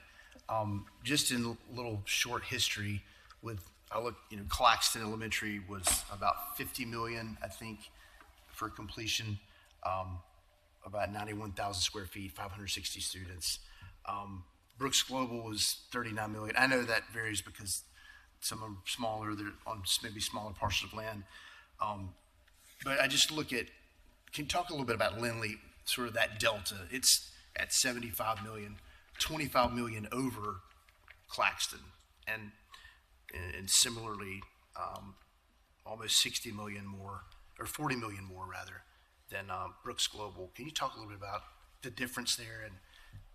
just in a little short history Claxton Elementary was about 50 million, I think, for completion, about 91,000 square feet, 560 students. Brooks Global was 39 million. I know that varies because some are smaller, they're on maybe smaller parcels of land. But I just look at, can you talk a little bit about Lindley, sort of that delta? It's at 75 million, 25 million over Claxton, and similarly, almost 60 million more, or 40 million more rather, than Brooks Global. Can you talk a little bit about the difference there and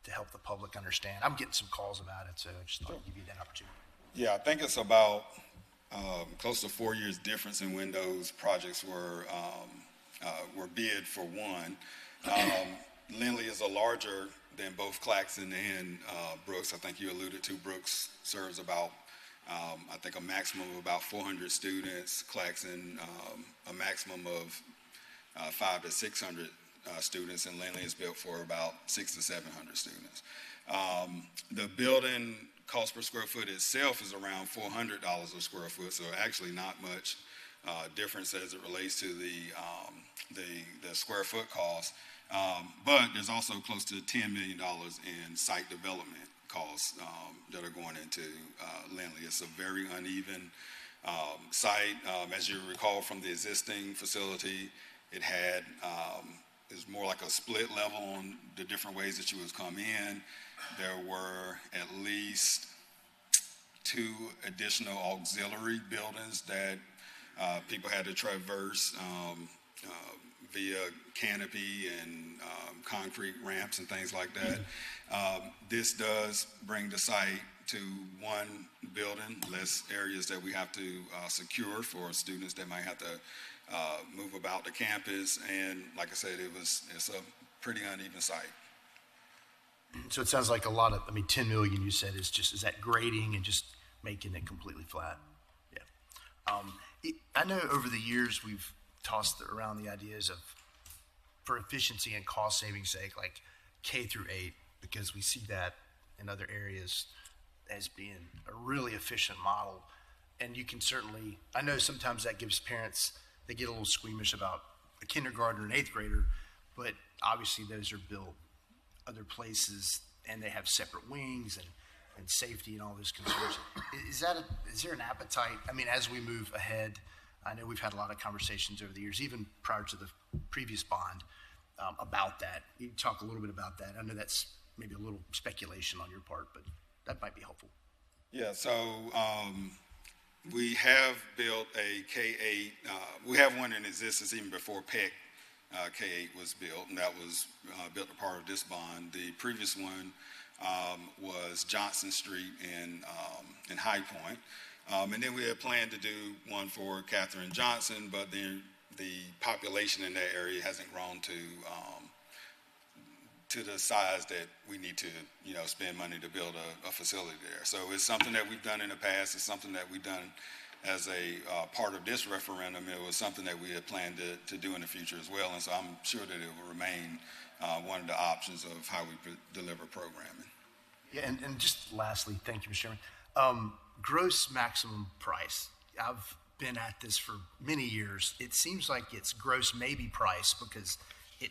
to help the public understand? I'm getting some calls about it, so I just thought I'd give you that opportunity. Yeah, I think it's about close to 4 years difference in when those projects were bid for one. Lindley is a larger than both Claxton and Brooks. I think you alluded to Brooks serves about, I think, a maximum of about 400 students. Claxton, a maximum of 500 to 600 students, and Lindley is built for about 600 to 700 students. The building cost per square foot itself is around $400 a square foot, so actually not much difference as it relates to the square foot cost. But there's also close to $10 million in site development costs that are going into Lindley. It's a very uneven site. As you recall from the existing facility, it had is more like a split level on the different ways that you would come in. There were at least 2 additional auxiliary buildings that people had to traverse via canopy and concrete ramps and things like that. This does bring the site to one building, less areas that we have to secure for students that might have to move about the campus. And like I said, it's a pretty uneven site. So it sounds like a lot of, 10 million you said is that grading and just making it completely flat? Yeah. I know over the years we've tossed around the ideas of, for efficiency and cost saving sake, like K through 8, because we see that in other areas as being a really efficient model. And you can certainly, I know sometimes that gives parents, they get a little squeamish about a kindergartner and 8th grader, but obviously those are built other places and they have separate wings and safety and all those concerns. Is there an appetite? As we move ahead, I know we've had a lot of conversations over the years, even prior to the previous bond, about that. You can talk a little bit about that. I know that's maybe a little speculation on your part, but that might be helpful. Yeah, so we have built a K-8. We have one in existence even before PEC K-8 was built, and that was built a part of this bond. The previous one was Johnson Street in High Point. And then we had planned to do one for Catherine Johnson, but then the population in that area hasn't grown to the size that we need to, spend money to build a facility there. So it's something that we've done in the past. It's something that we've done as a part of this referendum. It was something that we had planned to do in the future as well. And so I'm sure that it will remain one of the options of how we deliver programming. Yeah, and just lastly, thank you, Mr. Chairman. Gross maximum price. I've been at this for many years, it seems like it's gross maybe price because it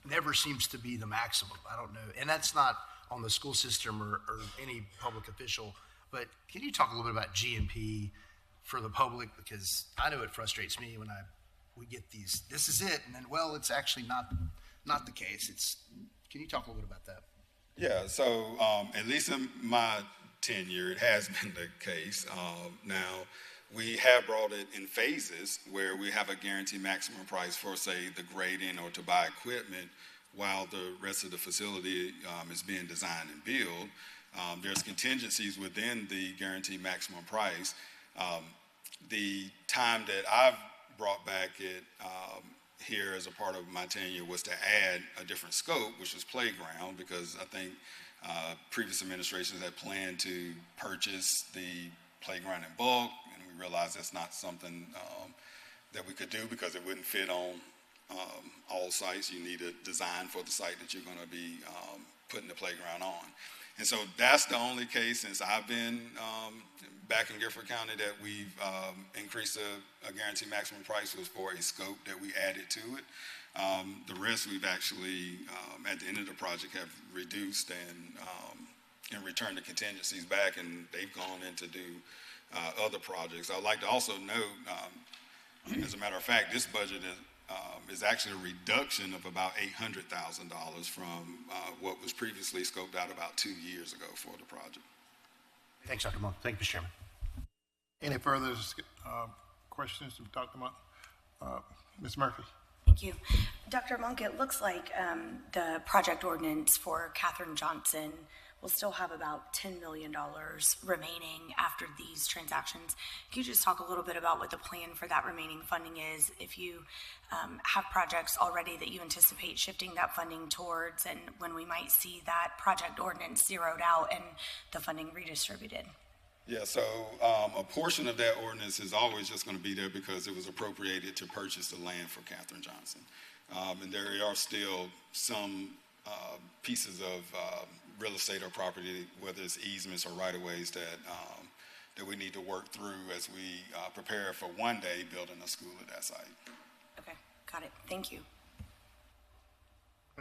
never seems to be the maximum. I don't know. And that's not on the school system or any public official, but can you talk a little bit about GMP for the public? Because I know it frustrates me when we get these, this is it, and then, well, it's actually not the case. Can you talk a little bit about that? Yeah, so at least in my tenure, it has been the case. Now, we have brought it in phases where we have a guaranteed maximum price for, say, the grading or to buy equipment while the rest of the facility is being designed and built. There's contingencies within the guaranteed maximum price. The time that I've brought back it here as a part of my tenure was to add a different scope, which was playground, because I think previous administrations had planned to purchase the playground in bulk, and we realized that's not something that we could do because it wouldn't fit on all sites. You need a design for the site that you're going to be putting the playground on. And so that's the only case since I've been back in Guilford County that we've increased a guaranteed maximum price was for a scope that we added to it. The rest we've actually, at the end of the project, have reduced and returned the contingencies back, and they've gone in to do other projects. I'd like to also note, as a matter of fact, this budget is actually a reduction of about $800,000 from what was previously scoped out about 2 years ago for the project. Thanks, Dr. Monk. Thank you, Mr. Chairman. Any further questions of Dr. Monk? Ms. Murphy? Thank you. Dr. Monk, it looks like the project ordinance for Katherine Johnson will still have about $10 million remaining after these transactions. Can you just talk a little bit about what the plan for that remaining funding is, if you have projects already that you anticipate shifting that funding towards, and when we might see that project ordinance zeroed out and the funding redistributed? Yeah, so a portion of that ordinance is always just going to be there because it was appropriated to purchase the land for Katherine Johnson. And there are still some pieces of real estate or property, whether it's easements or right-of-ways that we need to work through as we prepare for one day building a school at that site. Okay, got it. Thank you.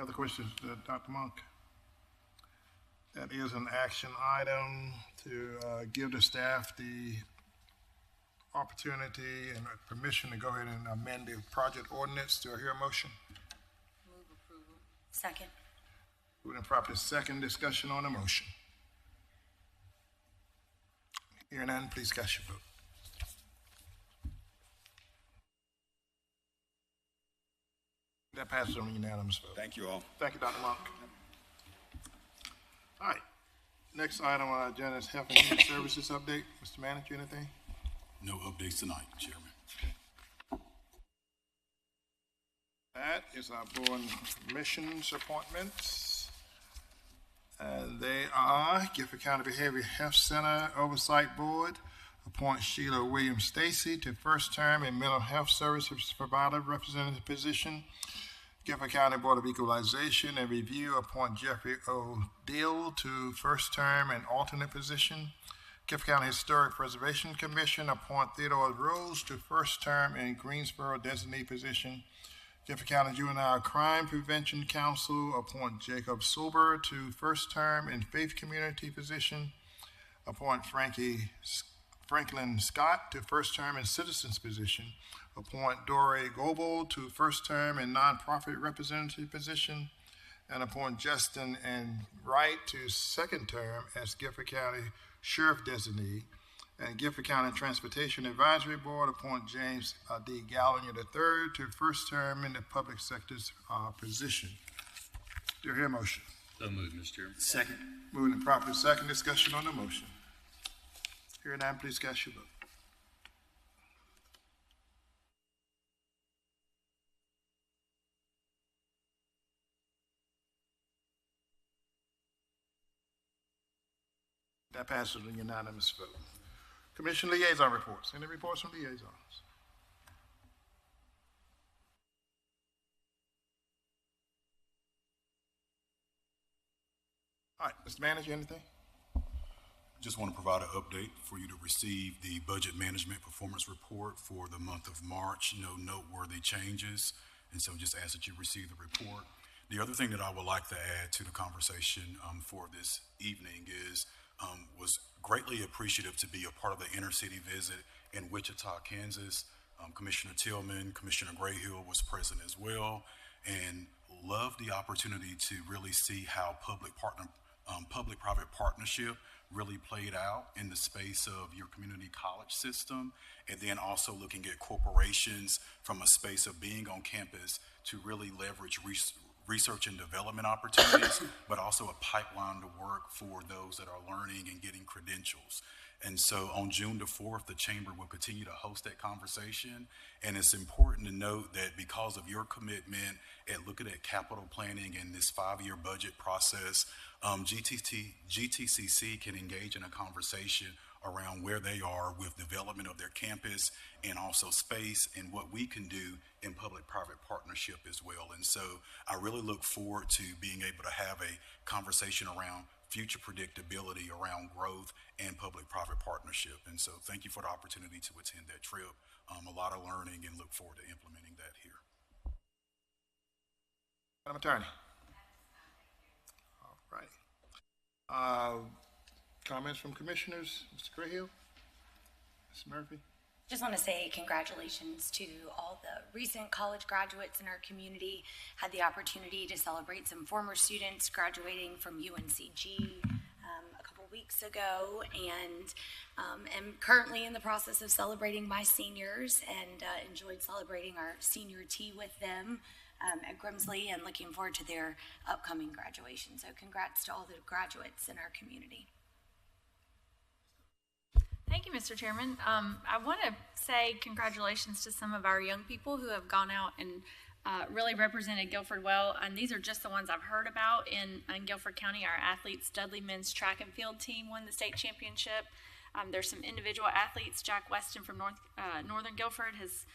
Other questions, Dr. Monk? That is an action item to give the staff the opportunity and permission to go ahead and amend the project ordinance. Do I hear a motion? Move approval. Second. Moving properly second, discussion on the motion. Hearing none, please cast your vote. That passes on a unanimous vote. Thank you all. Thank you, Dr. Monk. All right. Next item on our agenda is Health and Human Services update. Mr. Manager, anything? No updates tonight, Chairman. That is our board commissions appointments. And they are Guilford County Behavioral Health Center Oversight Board. Appoint Sheila Williams Stacy to first term in Mental Health Services Provider Representative position. Guilford County Board of Equalization and Review, appoint Jeffrey O. Dill to first term and alternate position. Guilford County Historic Preservation Commission, appoint Theodore Rose to first term in Greensboro designee position. Guilford County Juvenile Crime Prevention Council, appoint Jacob Silber to first term in Faith Community position. Appoint Franklin Scott to first term in Citizens position. Appoint Dory Goebel to first term in Nonprofit Representative position. And appoint Justin and Wright to second term as Guilford County Sheriff Designee. And Guilford County Transportation Advisory Board, appoint James D. Gallagher III to first term in the public sector's position. Do you hear a motion? So moved, Mr. Chairman. Second. Moving and properly second, discussion on the motion. Hearing none, please cast your vote. That passes a unanimous vote. Commission liaison reports. Any reports from liaisons? All right, Mr. Manager, anything? Just want to provide an update for you to receive the Budget Management Performance Report for the month of March. No noteworthy changes, and so just ask that you receive the report. The other thing that I would like to add to the conversation for this evening is was greatly appreciative to be a part of the inner-city visit in Wichita, Kansas. Commissioner Tillman, Commissioner Grayhill was present as well, and loved the opportunity to really see how public-private partnership really played out in the space of your community college system, and then also looking at corporations from a space of being on campus to really leverage research and development opportunities, but also a pipeline to work for those that are learning and getting credentials. And so on June the 4th, the Chamber will continue to host that conversation. And it's important to note that because of your commitment at looking at capital planning and this 5-year budget process, GTCC can engage in a conversation around where they are with development of their campus and also space and what we can do in public-private partnership as well. And so I really look forward to being able to have a conversation around future predictability around growth and public-private partnership. And so thank you for the opportunity to attend that trip. A lot of learning, and look forward to implementing that here. Madam Attorney. All right. Comments from commissioners? Mr. Grayhill? Ms. Murphy? Just want to say congratulations to all the recent college graduates in our community. Had the opportunity to celebrate some former students graduating from UNCG a couple weeks ago, and am currently in the process of celebrating my seniors, and enjoyed celebrating our senior tea with them at Grimsley, and looking forward to their upcoming graduation. So congrats to all the graduates in our community. Thank you, Mr. Chairman. I want to say congratulations to some of our young people who have gone out and really represented Guilford well. And these are just the ones I've heard about in Guilford County. Our athletes, Dudley men's track and field team won the state championship. There's some individual athletes. Jack Weston from Northern Guilford, his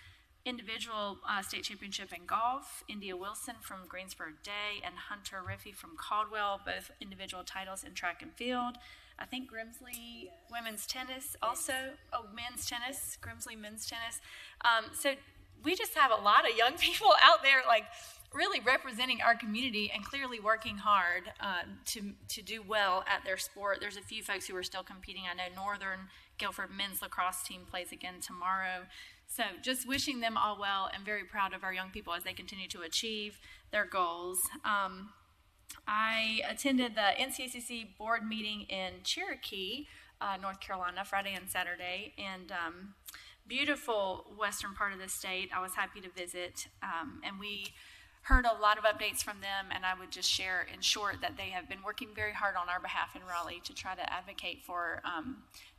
individual state championship in golf. India Wilson from Greensboro Day and Hunter Riffey from Caldwell, both individual titles in track and field. I think Grimsley women's tennis also, men's tennis, Grimsley men's tennis. So we just have a lot of young people out there like really representing our community and clearly working hard to do well at their sport. There's a few folks who are still competing. I know Northern Guilford men's lacrosse team plays again tomorrow. So just wishing them all well, and very proud of our young people as they continue to achieve their goals. I attended the NCACC board meeting in Cherokee, North Carolina, Friday and Saturday, and beautiful western part of the state. I was happy to visit, and we heard a lot of updates from them, and I would just share in short that they have been working very hard on our behalf in Raleigh to try to advocate for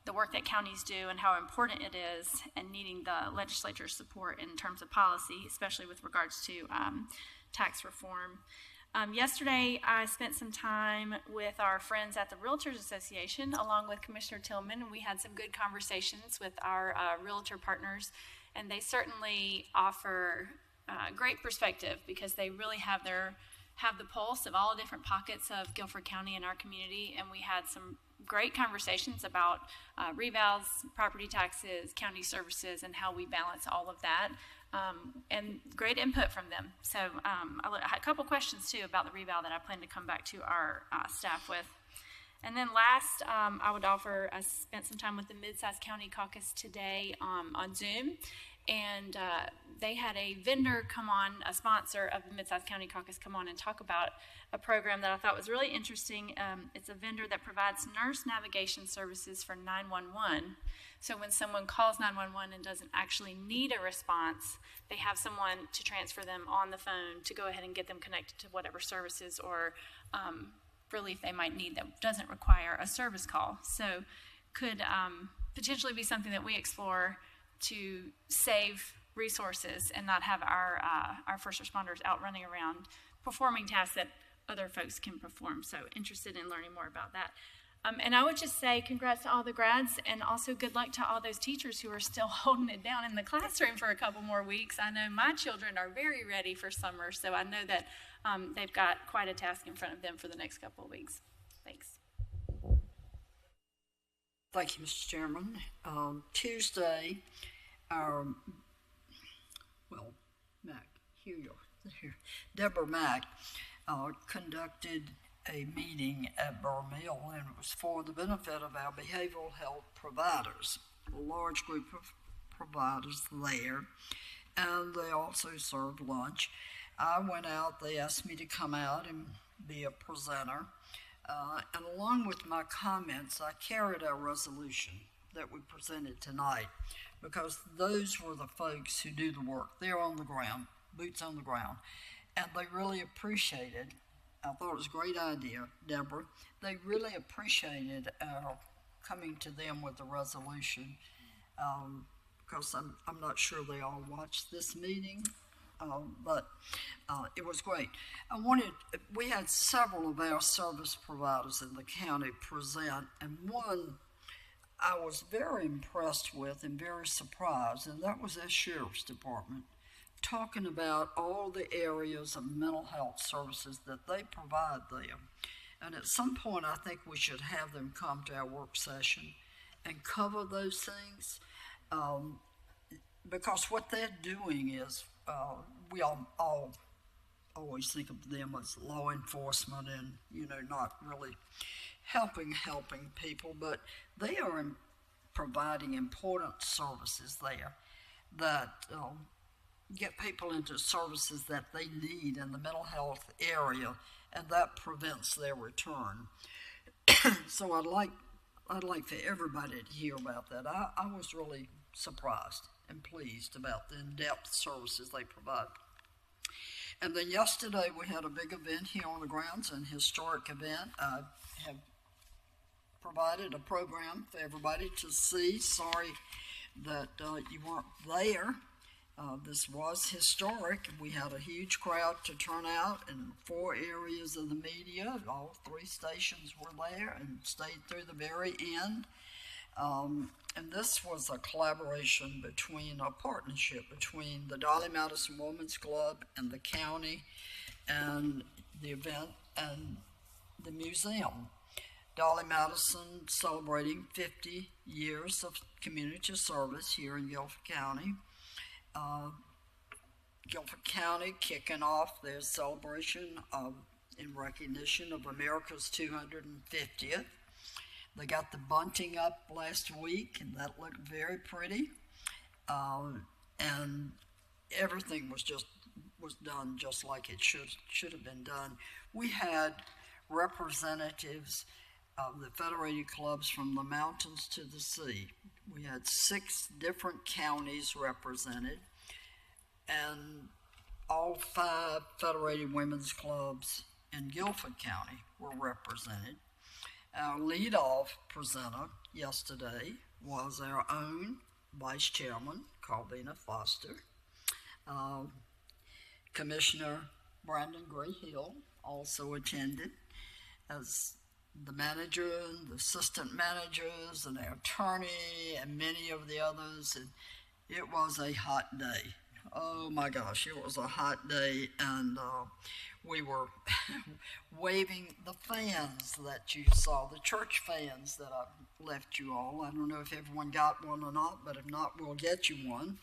the work that counties do and how important it is, and needing the legislature's support in terms of policy, especially with regards to tax reform. Yesterday, I spent some time with our friends at the Realtors Association, along with Commissioner Tillman, and we had some good conversations with our realtor partners, and they certainly offer great perspective because they really have the pulse of all different pockets of Guilford County and our community, and we had some great conversations about revals, property taxes, county services, and how we balance all of that. And great input from them. So I had a couple questions too about the reval that I plan to come back to our staff with. And then last, I would offer, I spent some time with the Mid-Size County Caucus today on Zoom, and they had a vendor come on, a sponsor of the Mid-Size County Caucus, come on and talk about a program that I thought was really interesting. It's a vendor that provides nurse navigation services for 911. So when someone calls 911 and doesn't actually need a response, they have someone to transfer them on the phone to go ahead and get them connected to whatever services or relief they might need that doesn't require a service call. So could potentially be something that we explore to save resources and not have our first responders out running around performing tasks that other folks can perform. So interested in learning more about that. And I would just say congrats to all the grads, and also good luck to all those teachers who are still holding it down in the classroom for a couple more weeks. I know my children are very ready for summer, so I know that they've got quite a task in front of them for the next couple of weeks. Thanks. Thank you, Mr. Chairman. Tuesday, our, Mac, here, Deborah Mack conducted a meeting at Burr Mill, and it was for the benefit of our behavioral health providers, a large group of providers there, and they also served lunch. I went out, they asked me to come out and be a presenter, and along with my comments, I carried our resolution that we presented tonight, because those were the folks who do the work. They're on the ground, boots on the ground, and they really appreciated, I thought it was a great idea, Deborah, they really appreciated our coming to them with the resolution, because I'm not sure they all watched this meeting, but it was great. We had several of our service providers in the county present, and one I was very impressed with and very surprised, and that was our sheriff's department, talking about all the areas of mental health services that they provide there. And at some point, I think we should have them come to our work session and cover those things, because what they're doing is, we all always think of them as law enforcement and, not really helping people, but they are providing important services there that get people into services that they need in the mental health area, and that prevents their return. So I'd like for everybody to hear about that. I was really surprised and pleased about the in-depth services they provide. And then yesterday we had a big event here on the grounds, an historic event. I have provided a program for everybody to see. Sorry that you weren't there. This was historic. We had a huge crowd to turn out in 4 areas of the media. All 3 stations were there and stayed through the very end. And this was a collaboration a partnership between the Dolly Madison Women's Club and the county and the event and the museum. Dolly Madison celebrating 50 years of community service here in Guilford County. Guilford County kicking off their celebration in recognition of America's 250th. They got the bunting up last week, and that looked very pretty. And everything was done just like it should have been done. We had representatives of the federated clubs from the mountains to the sea. We had 6 different counties represented, and all 5 federated women's clubs in Guilford County were represented. Our lead-off presenter yesterday was our own Vice Chairman, Carlina Foster. Commissioner Brandon Gray-Hill also attended, as the manager and the assistant managers and our attorney and many of the others. And it was a hot day. Oh my gosh, it was a hot day, and we were waving the fans that you saw, the church fans that I left you all. I don't know if everyone got one or not, but if not, we'll get you one.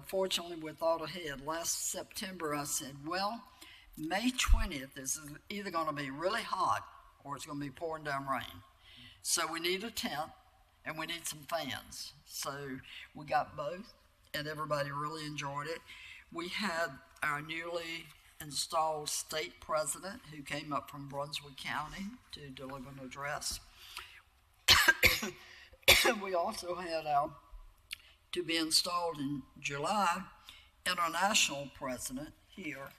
Fortunately, we thought ahead. Last September, I said, well, May 20th is either going to be really hot or it's going to be pouring down rain. So we need a tent and we need some fans. So we got both, and everybody really enjoyed it. We had our newly installed state president who came up from Brunswick County to deliver an address. We also had our, to be installed in July, international president here.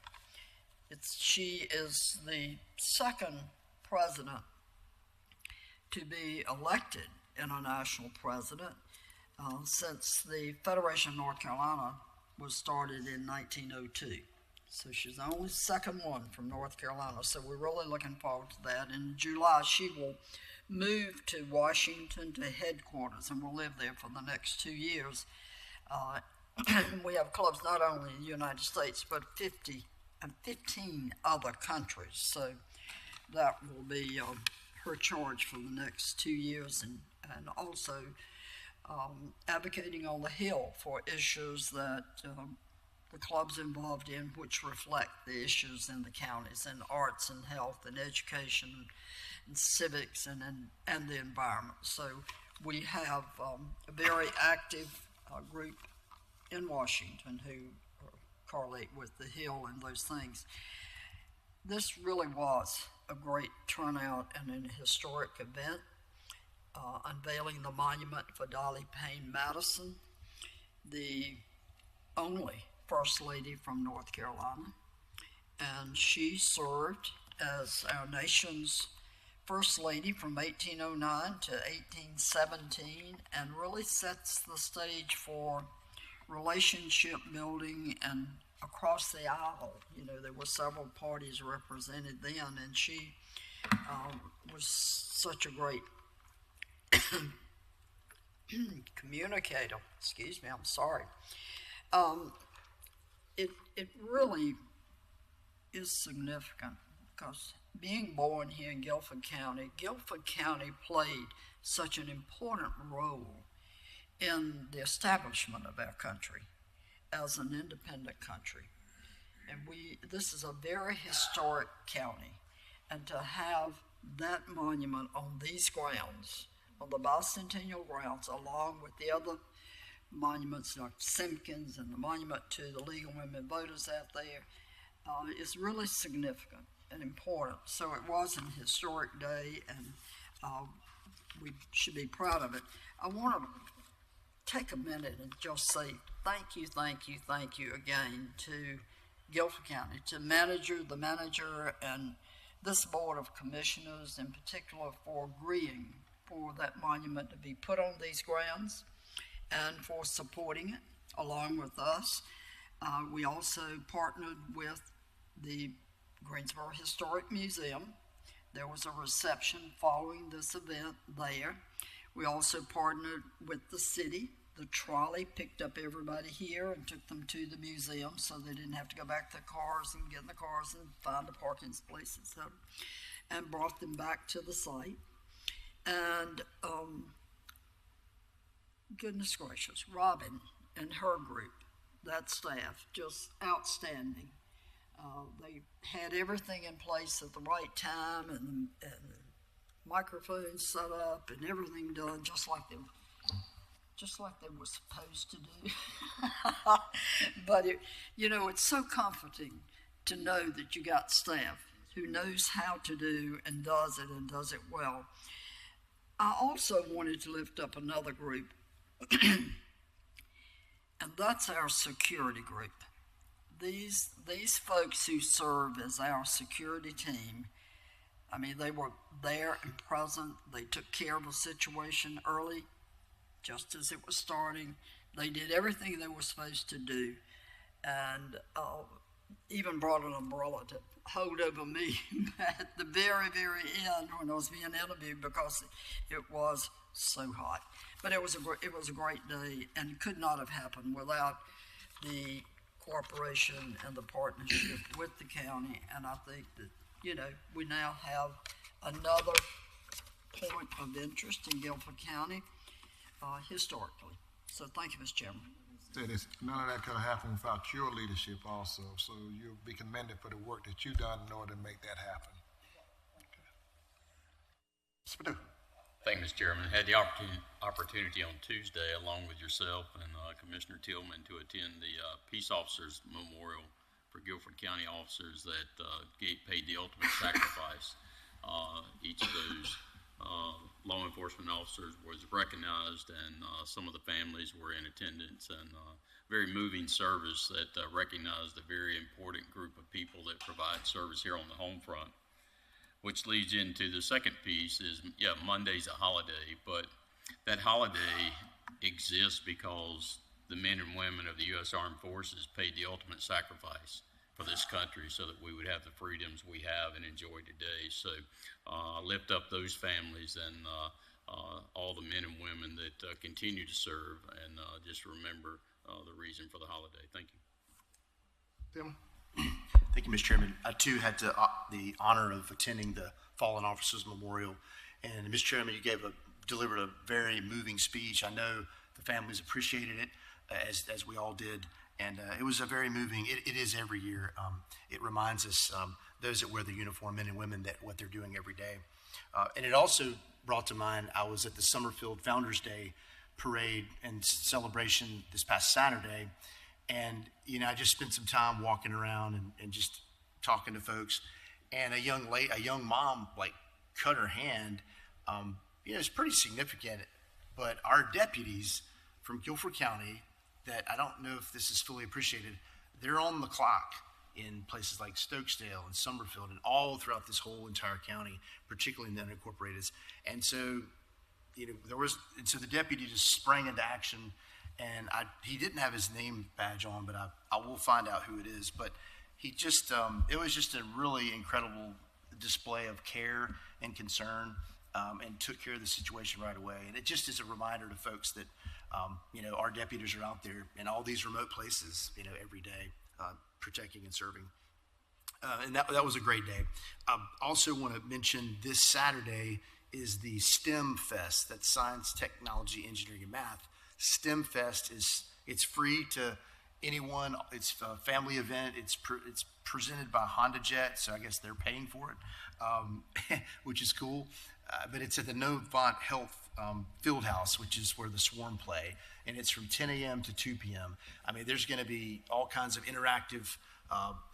She is the 2nd president to be elected international president since the Federation of North Carolina was started in 1902. So she's the only 2nd one from North Carolina. So we're really looking forward to that. In July, she will move to Washington to headquarters and will live there for the next 2 years. We have clubs not only in the United States, but 15 other countries. So that will be her charge for the next 2 years, and also advocating on the Hill for issues that the club's involved in, which reflect the issues in the counties in arts and health and education and civics and the environment. So we have a very active group in Washington who correlate with the Hill and those things. This really was a great turnout and an historic event, unveiling the monument for Dolly Payne Madison, the only First Lady from North Carolina, and she served as our nation's First Lady from 1809 to 1817, and really sets the stage for relationship building and across the aisle. You know, there were several parties represented then, and she was such a great communicator. Excuse me, I'm sorry. It really is significant because being born here in Guilford County played such an important role in the establishment of our country as an independent country. And this is a very historic county, and to have that monument on these grounds, on the bicentennial grounds, along with the other monuments like Simpkins and the monument to the League of Women Voters out there, is really significant and important. So it was an historic day, and we should be proud of it. I want to take a minute and just say thank you again to Guilford County, to the manager, and this Board of Commissioners in particular for agreeing for that monument to be put on these grounds and for supporting it along with us. We also partnered with the Greensboro Historic Museum. There was a reception following this event there. We also partnered with the city. The trolley picked up everybody here and took them to the museum so they didn't have to go back to their cars and get in the cars and find a parking place, etc., and brought them back to the site. And goodness gracious, Robin and her group, that staff, just outstanding. They had everything in place at the right time, and microphones set up and everything done just like they were supposed to do. But it's so comforting to know that you got staff who knows how to do and does it well. I also wanted to lift up another group, and that's our security group. These folks who serve as our security team, I mean, they were there and present. They took care of the situation early, just as it was starting. They did everything they were supposed to do, and even brought an umbrella to hold over me at the very, very end when I was being interviewed because it was so hot. But it was a great day, and could not have happened without the cooperation and the partnership with the county. And I think that we now have another point of interest in Guilford County historically. So thank you, Mr. Chairman. None of that could have happened without your leadership also. So you'll be commended for the work that you've done in order to make that happen. Okay. Mr. Perdue. Thank you, Mr. Chairman. I had the opportunity on Tuesday, along with yourself and Commissioner Tillman, to attend the Peace Officers Memorial for Guilford County officers that paid the ultimate sacrifice. Each of those law enforcement officers was recognized, and some of the families were in attendance, and very moving service that recognized a very important group of people that provide service here on the home front. Which leads into the second piece is, Monday's a holiday, but that holiday exists because the men and women of the U.S. Armed Forces paid the ultimate sacrifice for this country so that we would have the freedoms we have and enjoy today. So lift up those families and all the men and women that continue to serve, and just remember the reason for the holiday. Thank you. Tim? Thank you, Mr. Chairman. I too had the honor of attending the Fallen Officers Memorial. And Mr. Chairman, you delivered a very moving speech. I know the families appreciated it, as we all did. And it was a very moving, it is every year. It reminds us, those that wear the uniform, men and women, that what they're doing every day. And it also brought to mind, I was at the Summerfield Founders Day parade and celebration this past Saturday. And, I just spent some time walking around and just talking to folks. And a young mom, cut her hand. It's pretty significant. But our deputies from Guilford County, that I don't know if this is fully appreciated, they're on the clock in places like Stokesdale and Summerfield and all throughout this whole entire county, particularly in the unincorporated. And so, so the deputy just sprang into action, and he didn't have his name badge on, but I will find out who it is. But he just, it was just a really incredible display of care and concern, and took care of the situation right away. And it just is a reminder to folks that, our deputies are out there in all these remote places, every day, protecting and serving. And that was a great day. I also want to mention this Saturday is the STEM Fest. That's Science, Technology, Engineering, and Math. STEM Fest it's free to anyone. It's a family event. It's presented by Honda Jet, so I guess they're paying for it, which is cool. But it's at the Novant Health Field House, which is where the Swarm play, and it's from 10 a.m. to 2 p.m. I mean, there's going to be all kinds of interactive,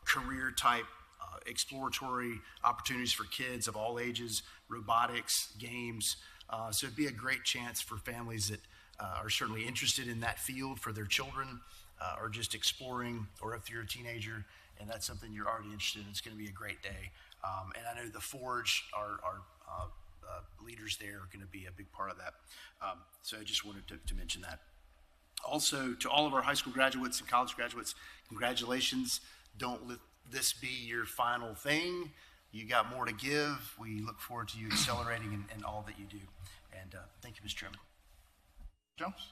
career-type, exploratory opportunities for kids of all ages, robotics, games. So it'd be a great chance for families that are certainly interested in that field for their children, or just exploring, or if you're a teenager and that's something you're already interested in, it's going to be a great day. And I know the Forge, our leaders there, are going to be a big part of that. So I just wanted to mention that. Also, to all of our high school graduates and college graduates, congratulations. Don't let this be your final thing. You got more to give. We look forward to you accelerating in all that you do. And thank you, Mr. Chairman. Jones?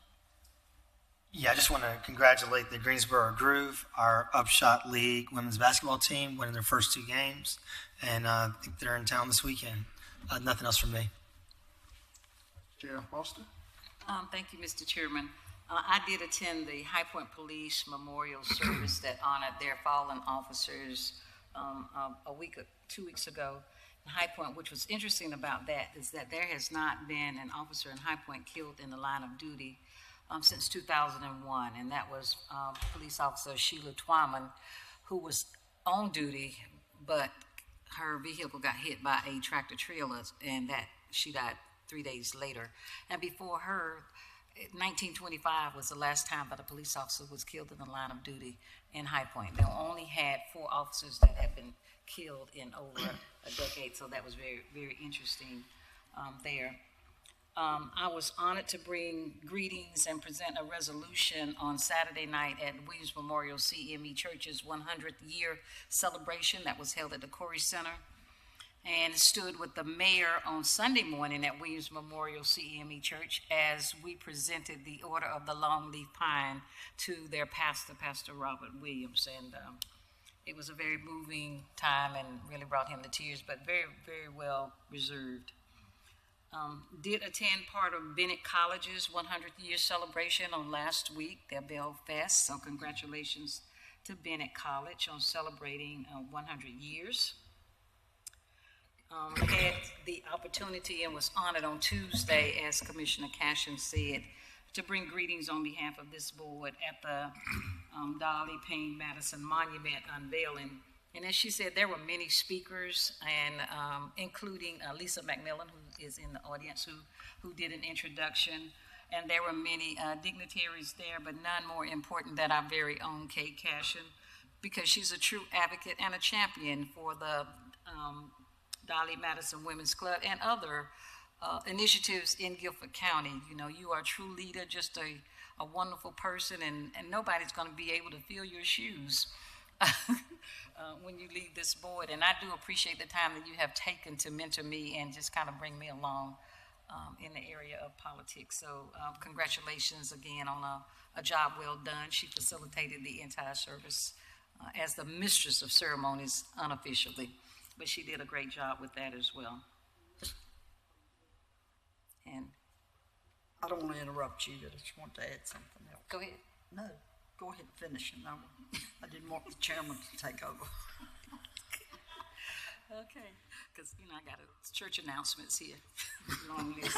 Yeah, I just want to congratulate the Greensboro Groove, our Upshot League women's basketball team, winning their first 2 games. And I think they're in town this weekend. Nothing else from me. Chair Foster? Thank you, Mr. Chairman. I did attend the High Point Police Memorial Service that honored their fallen officers 2 weeks ago in High Point. Which was interesting about that is that there has not been an officer in High Point killed in the line of duty since 2001, and that was police officer Sheila Twyman, who was on duty, but her vehicle got hit by a tractor trailer, and that she died 3 days later. And before her, 1925 was the last time that a police officer was killed in the line of duty in High Point. They only had 4 officers that had been killed in over a decade, so that was very, very interesting there. I was honored to bring greetings and present a resolution on Saturday night at Williams Memorial CME Church's 100th year celebration that was held at the Corey Center, and stood with the mayor on Sunday morning at Williams Memorial CME Church as we presented the Order of the Longleaf Pine to their pastor, Pastor Robert Williams. And it was a very moving time and really brought him to tears, but very, very well reserved. Did attend part of Bennett College's 100th year celebration on last week, their Bell Fest. So congratulations to Bennett College on celebrating 100 years. Had the opportunity and was honored on Tuesday, as Commissioner Cashin said, to bring greetings on behalf of this board at the Dolly Payne Madison Monument unveiling. And as she said, there were many speakers, and including Lisa McMillan, who is in the audience, who did an introduction. And there were many dignitaries there, but none more important than our very own Kate Cashin, because she's a true advocate and a champion for the Dolly Madison Women's Club and other initiatives in Guilford County. You know, you are a true leader, just a wonderful person, and nobody's going to be able to fill your shoes when you leave this board. And I do appreciate the time that you have taken to mentor me and just kind of bring me along in the area of politics. So congratulations again on a job well done. She facilitated the entire service as the mistress of ceremonies unofficially, but she did a great job with that as well. And I don't want to interrupt you, I just want to add something else. go ahead. No, go ahead and finish it. I didn't want the chairman to take over. Okay, because I got church announcements here. Long list.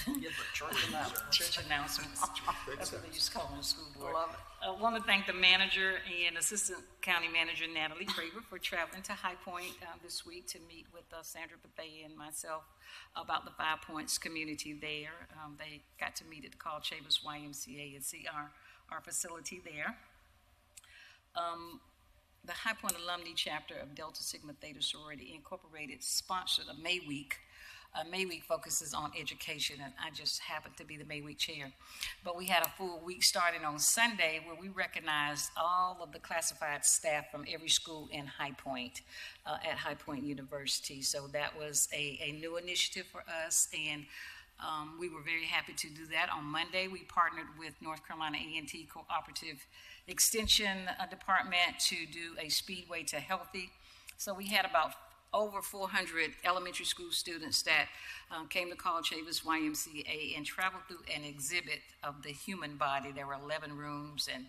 Give a church announcement. Church announcements. That's what they used to call them in the school board. Love it. I want to thank the manager and Assistant County Manager Natalie Craver for traveling to High Point this week to meet with Sandra Bethea and myself about the 5 Points community there. They got to meet at the Carl Chavez YMCA and see our facility there. The High Point Alumni Chapter of Delta Sigma Theta Sorority Incorporated sponsored a May Week. May Week focuses on education, and I just happened to be the May Week chair. But we had a full week starting on Sunday where we recognized all of the classified staff from every school in High Point, at High Point University. So that was a new initiative for us, and we were very happy to do that. On Monday, we partnered with North Carolina A&T Cooperative Extension Department to do a Speedway to Healthy. So we had about over 400 elementary school students that came to Carl Chavez YMCA and traveled through an exhibit of the human body. There were 11 rooms, and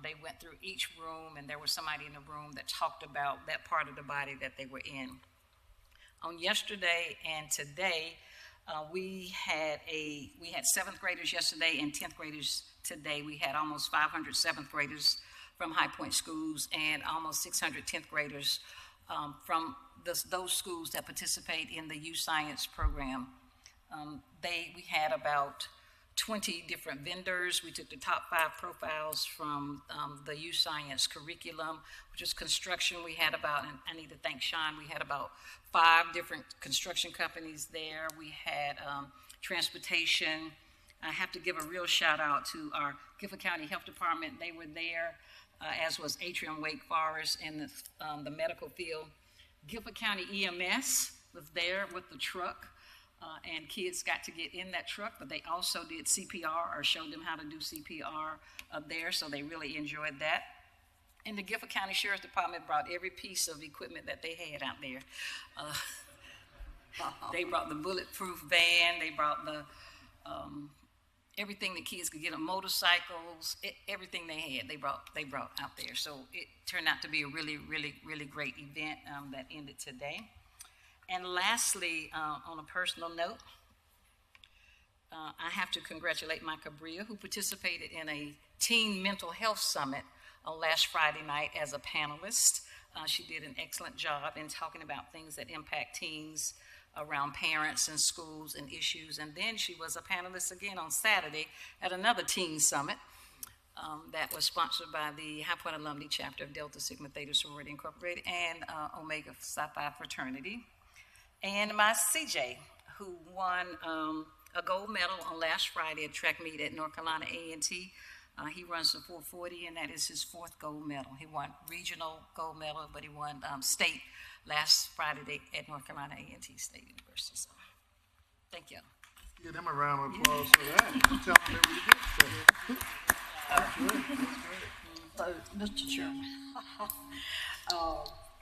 they went through each room, and there was somebody in the room that talked about that part of the body that they were in. On yesterday and today, we had 7th graders yesterday and 10th graders today. We had almost 500 7th graders from High Point schools and almost 600 10th graders from those schools that participate in the youth science program. We had about 20 different vendors. We took the top 5 profiles from the youth science curriculum, which is construction. We had about, and I need to thank Sean, we had about 5 different construction companies there. We had transportation. I have to give a real shout out to our Guilford County Health Department. They were there, as was Atrium Wake Forest in the medical field. Guilford County EMS was there with the truck, and kids got to get in that truck, but they also did CPR or showed them how to do CPR there, so they really enjoyed that. And the Guilford County Sheriff's Department brought every piece of equipment that they had out there. They brought the bulletproof van, they brought the everything the kids could get on motorcycles, everything they had, they brought out there. So it turned out to be a really, really, really great event that ended today. And lastly, on a personal note, I have to congratulate Micah Bria, who participated in a teen mental health summit last Friday night as a panelist. She did an excellent job in talking about things that impact teens around parents and schools and issues. And then she was a panelist again on Saturday at another teen summit that was sponsored by the High Point Alumni Chapter of Delta Sigma Theta Sorority Incorporated and Omega Psi Phi Fraternity. And my CJ, who won a gold medal on last Friday at track meet at North Carolina A&T. He runs the 440, and that is his 4th gold medal. He won regional gold medal, but he won state last Friday at North Carolina A&T State University. So, thank you. Give them a round of applause for that. Tell them that we did so. That's great. So, Mr. Chairman,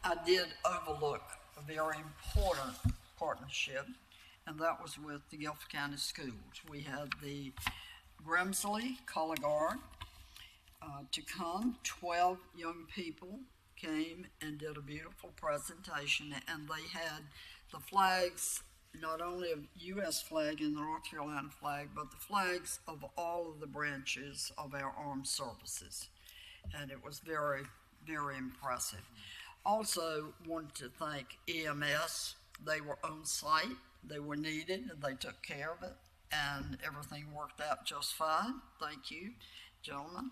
I did overlook a very important partnership, and that was with the Guilford County Schools. We had the Grimsley Color Guard to come. 12 young people came and did a beautiful presentation, and they had the flags, not only a U.S. flag and the North Carolina flag, but the flags of all of the branches of our armed services. And it was very, very impressive. Also wanted to thank EMS. They were on site, they were needed, and they took care of it, and everything worked out just fine. Thank you, gentlemen.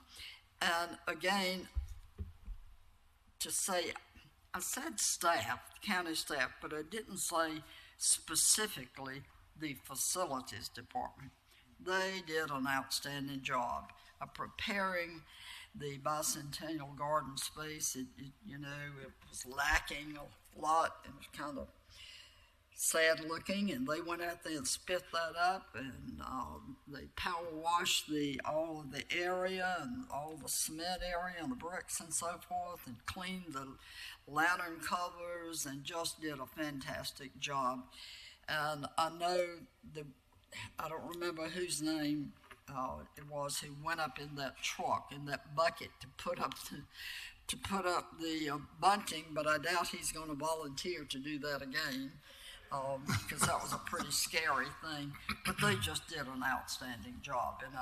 And again, to say, I said staff, county staff, but I didn't say specifically the facilities department. They did an outstanding job of preparing the bicentennial garden space. It was lacking a lot. It was kind of sad looking, and they went out there and spit that up, and they power washed all of the area and all the cement area and the bricks and so forth, and cleaned the lantern covers, and just did a fantastic job. And I know I don't remember whose name it was who went up in that truck, in that bucket, to put up the bunting, but I doubt he's going to volunteer to do that again, because that was a pretty scary thing. But they just did an outstanding job, and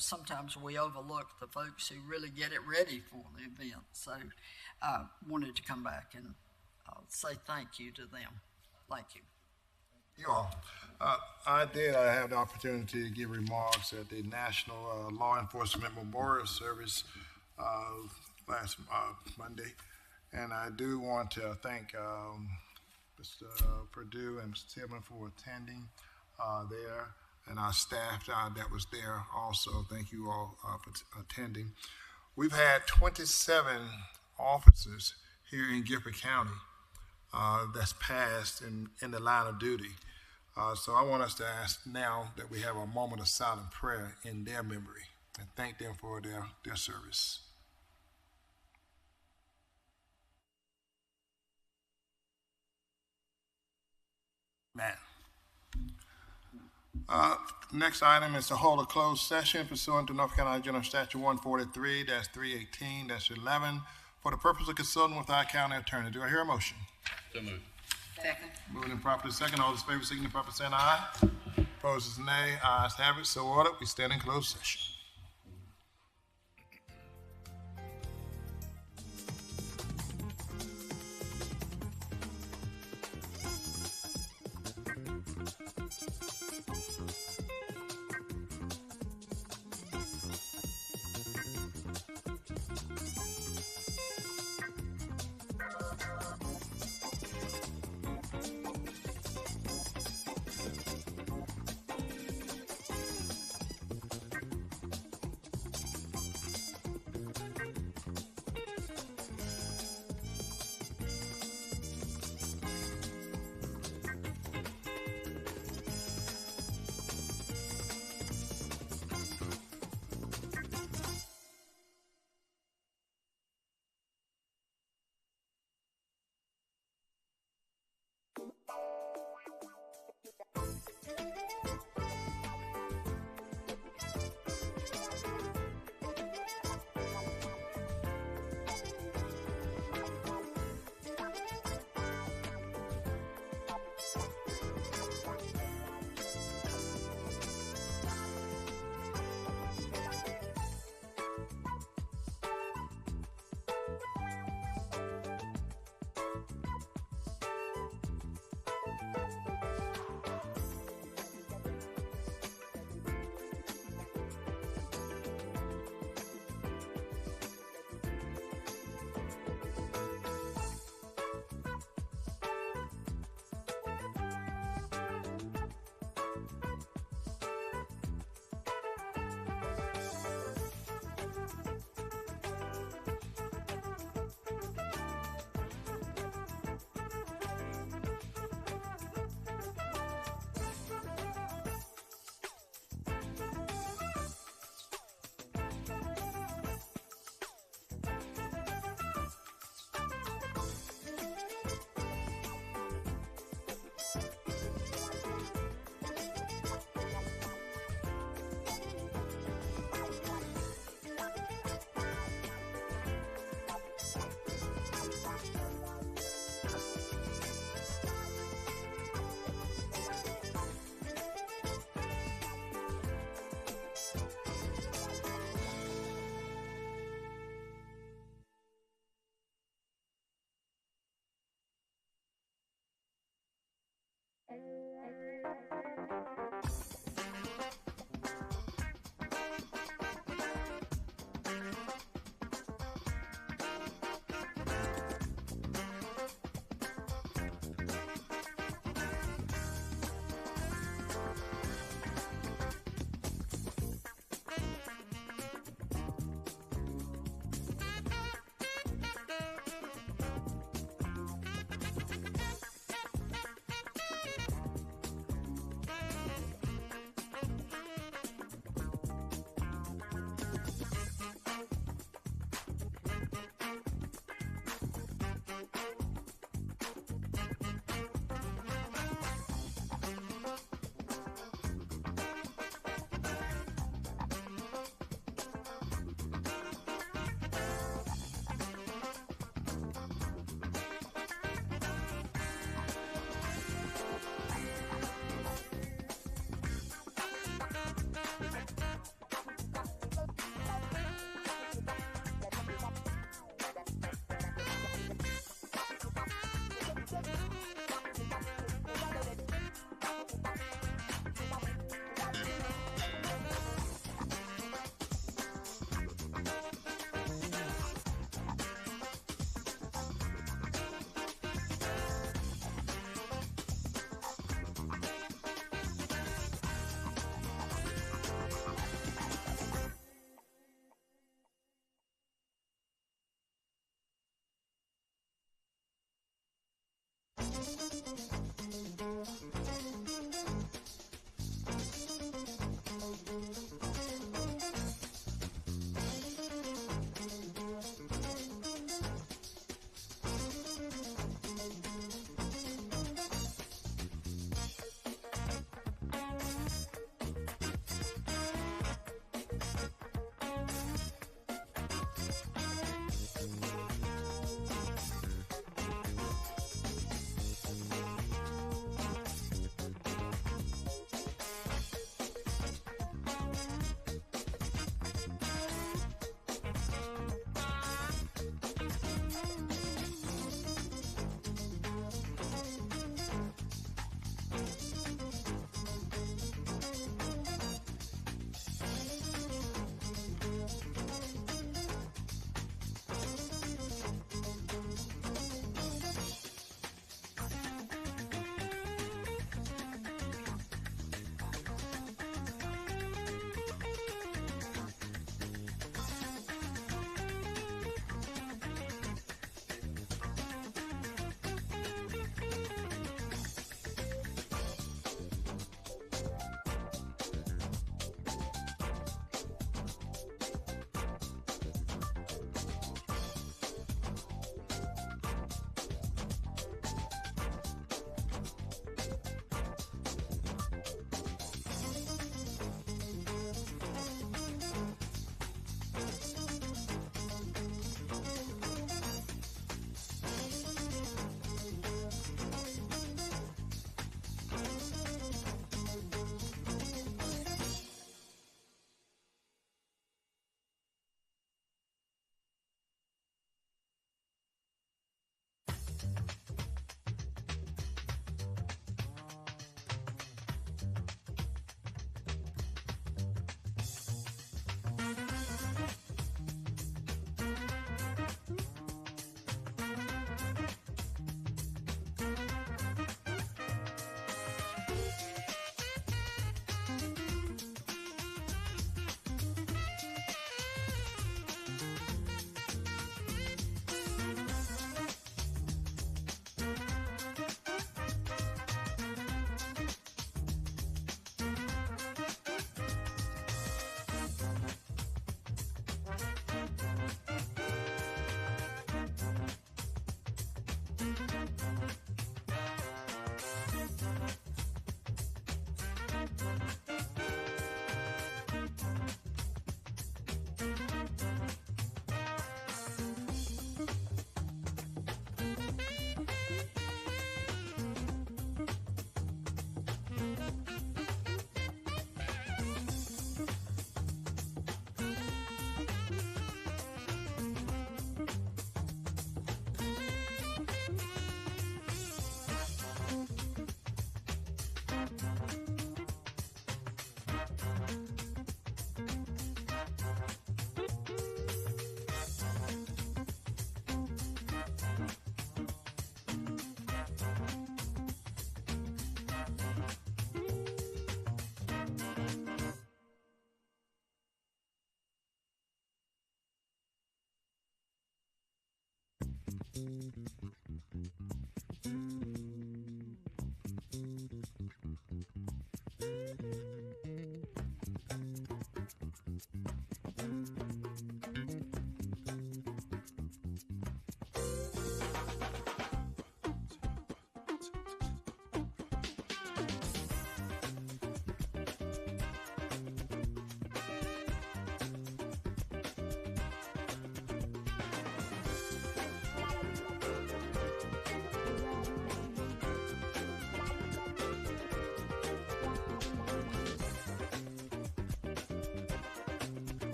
sometimes we overlook the folks who really get it ready for the event. So I wanted to come back and say thank you to them. Thank you. You all. I have the opportunity to give remarks at the National Law Enforcement Memorial Service last Monday, and I do want to thank Mr. Perdue and Mr. Tillman for attending there, and our staff that was there also. Thank you all for attending. We've had 27 officers here in Guilford County that's passed in the line of duty. So I want us to ask now that we have a moment of silent prayer in their memory and thank them for their service. Man. Next item is to hold a closed session pursuant to North Carolina General Statute 143-318-11 for the purpose of consulting with our county attorney. Do I hear a motion? So moved. Second. Moving in properly second. All those in favor signify by saying aye. Opposed is nay. Ayes have it. So ordered. We stand in closed session.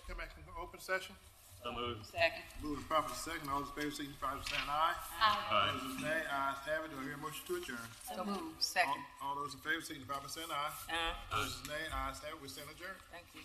come back in open session. So moved. Second. Moving properly second, all those in favor signify by saying aye. Aye. Opposed, nay. Ayes have it. Do I hear a motion to adjourn? So moved. Second. All those in favor signify by saying aye. Aye. Opposed, nay. Ayes have it. We stand adjourned. Thank you.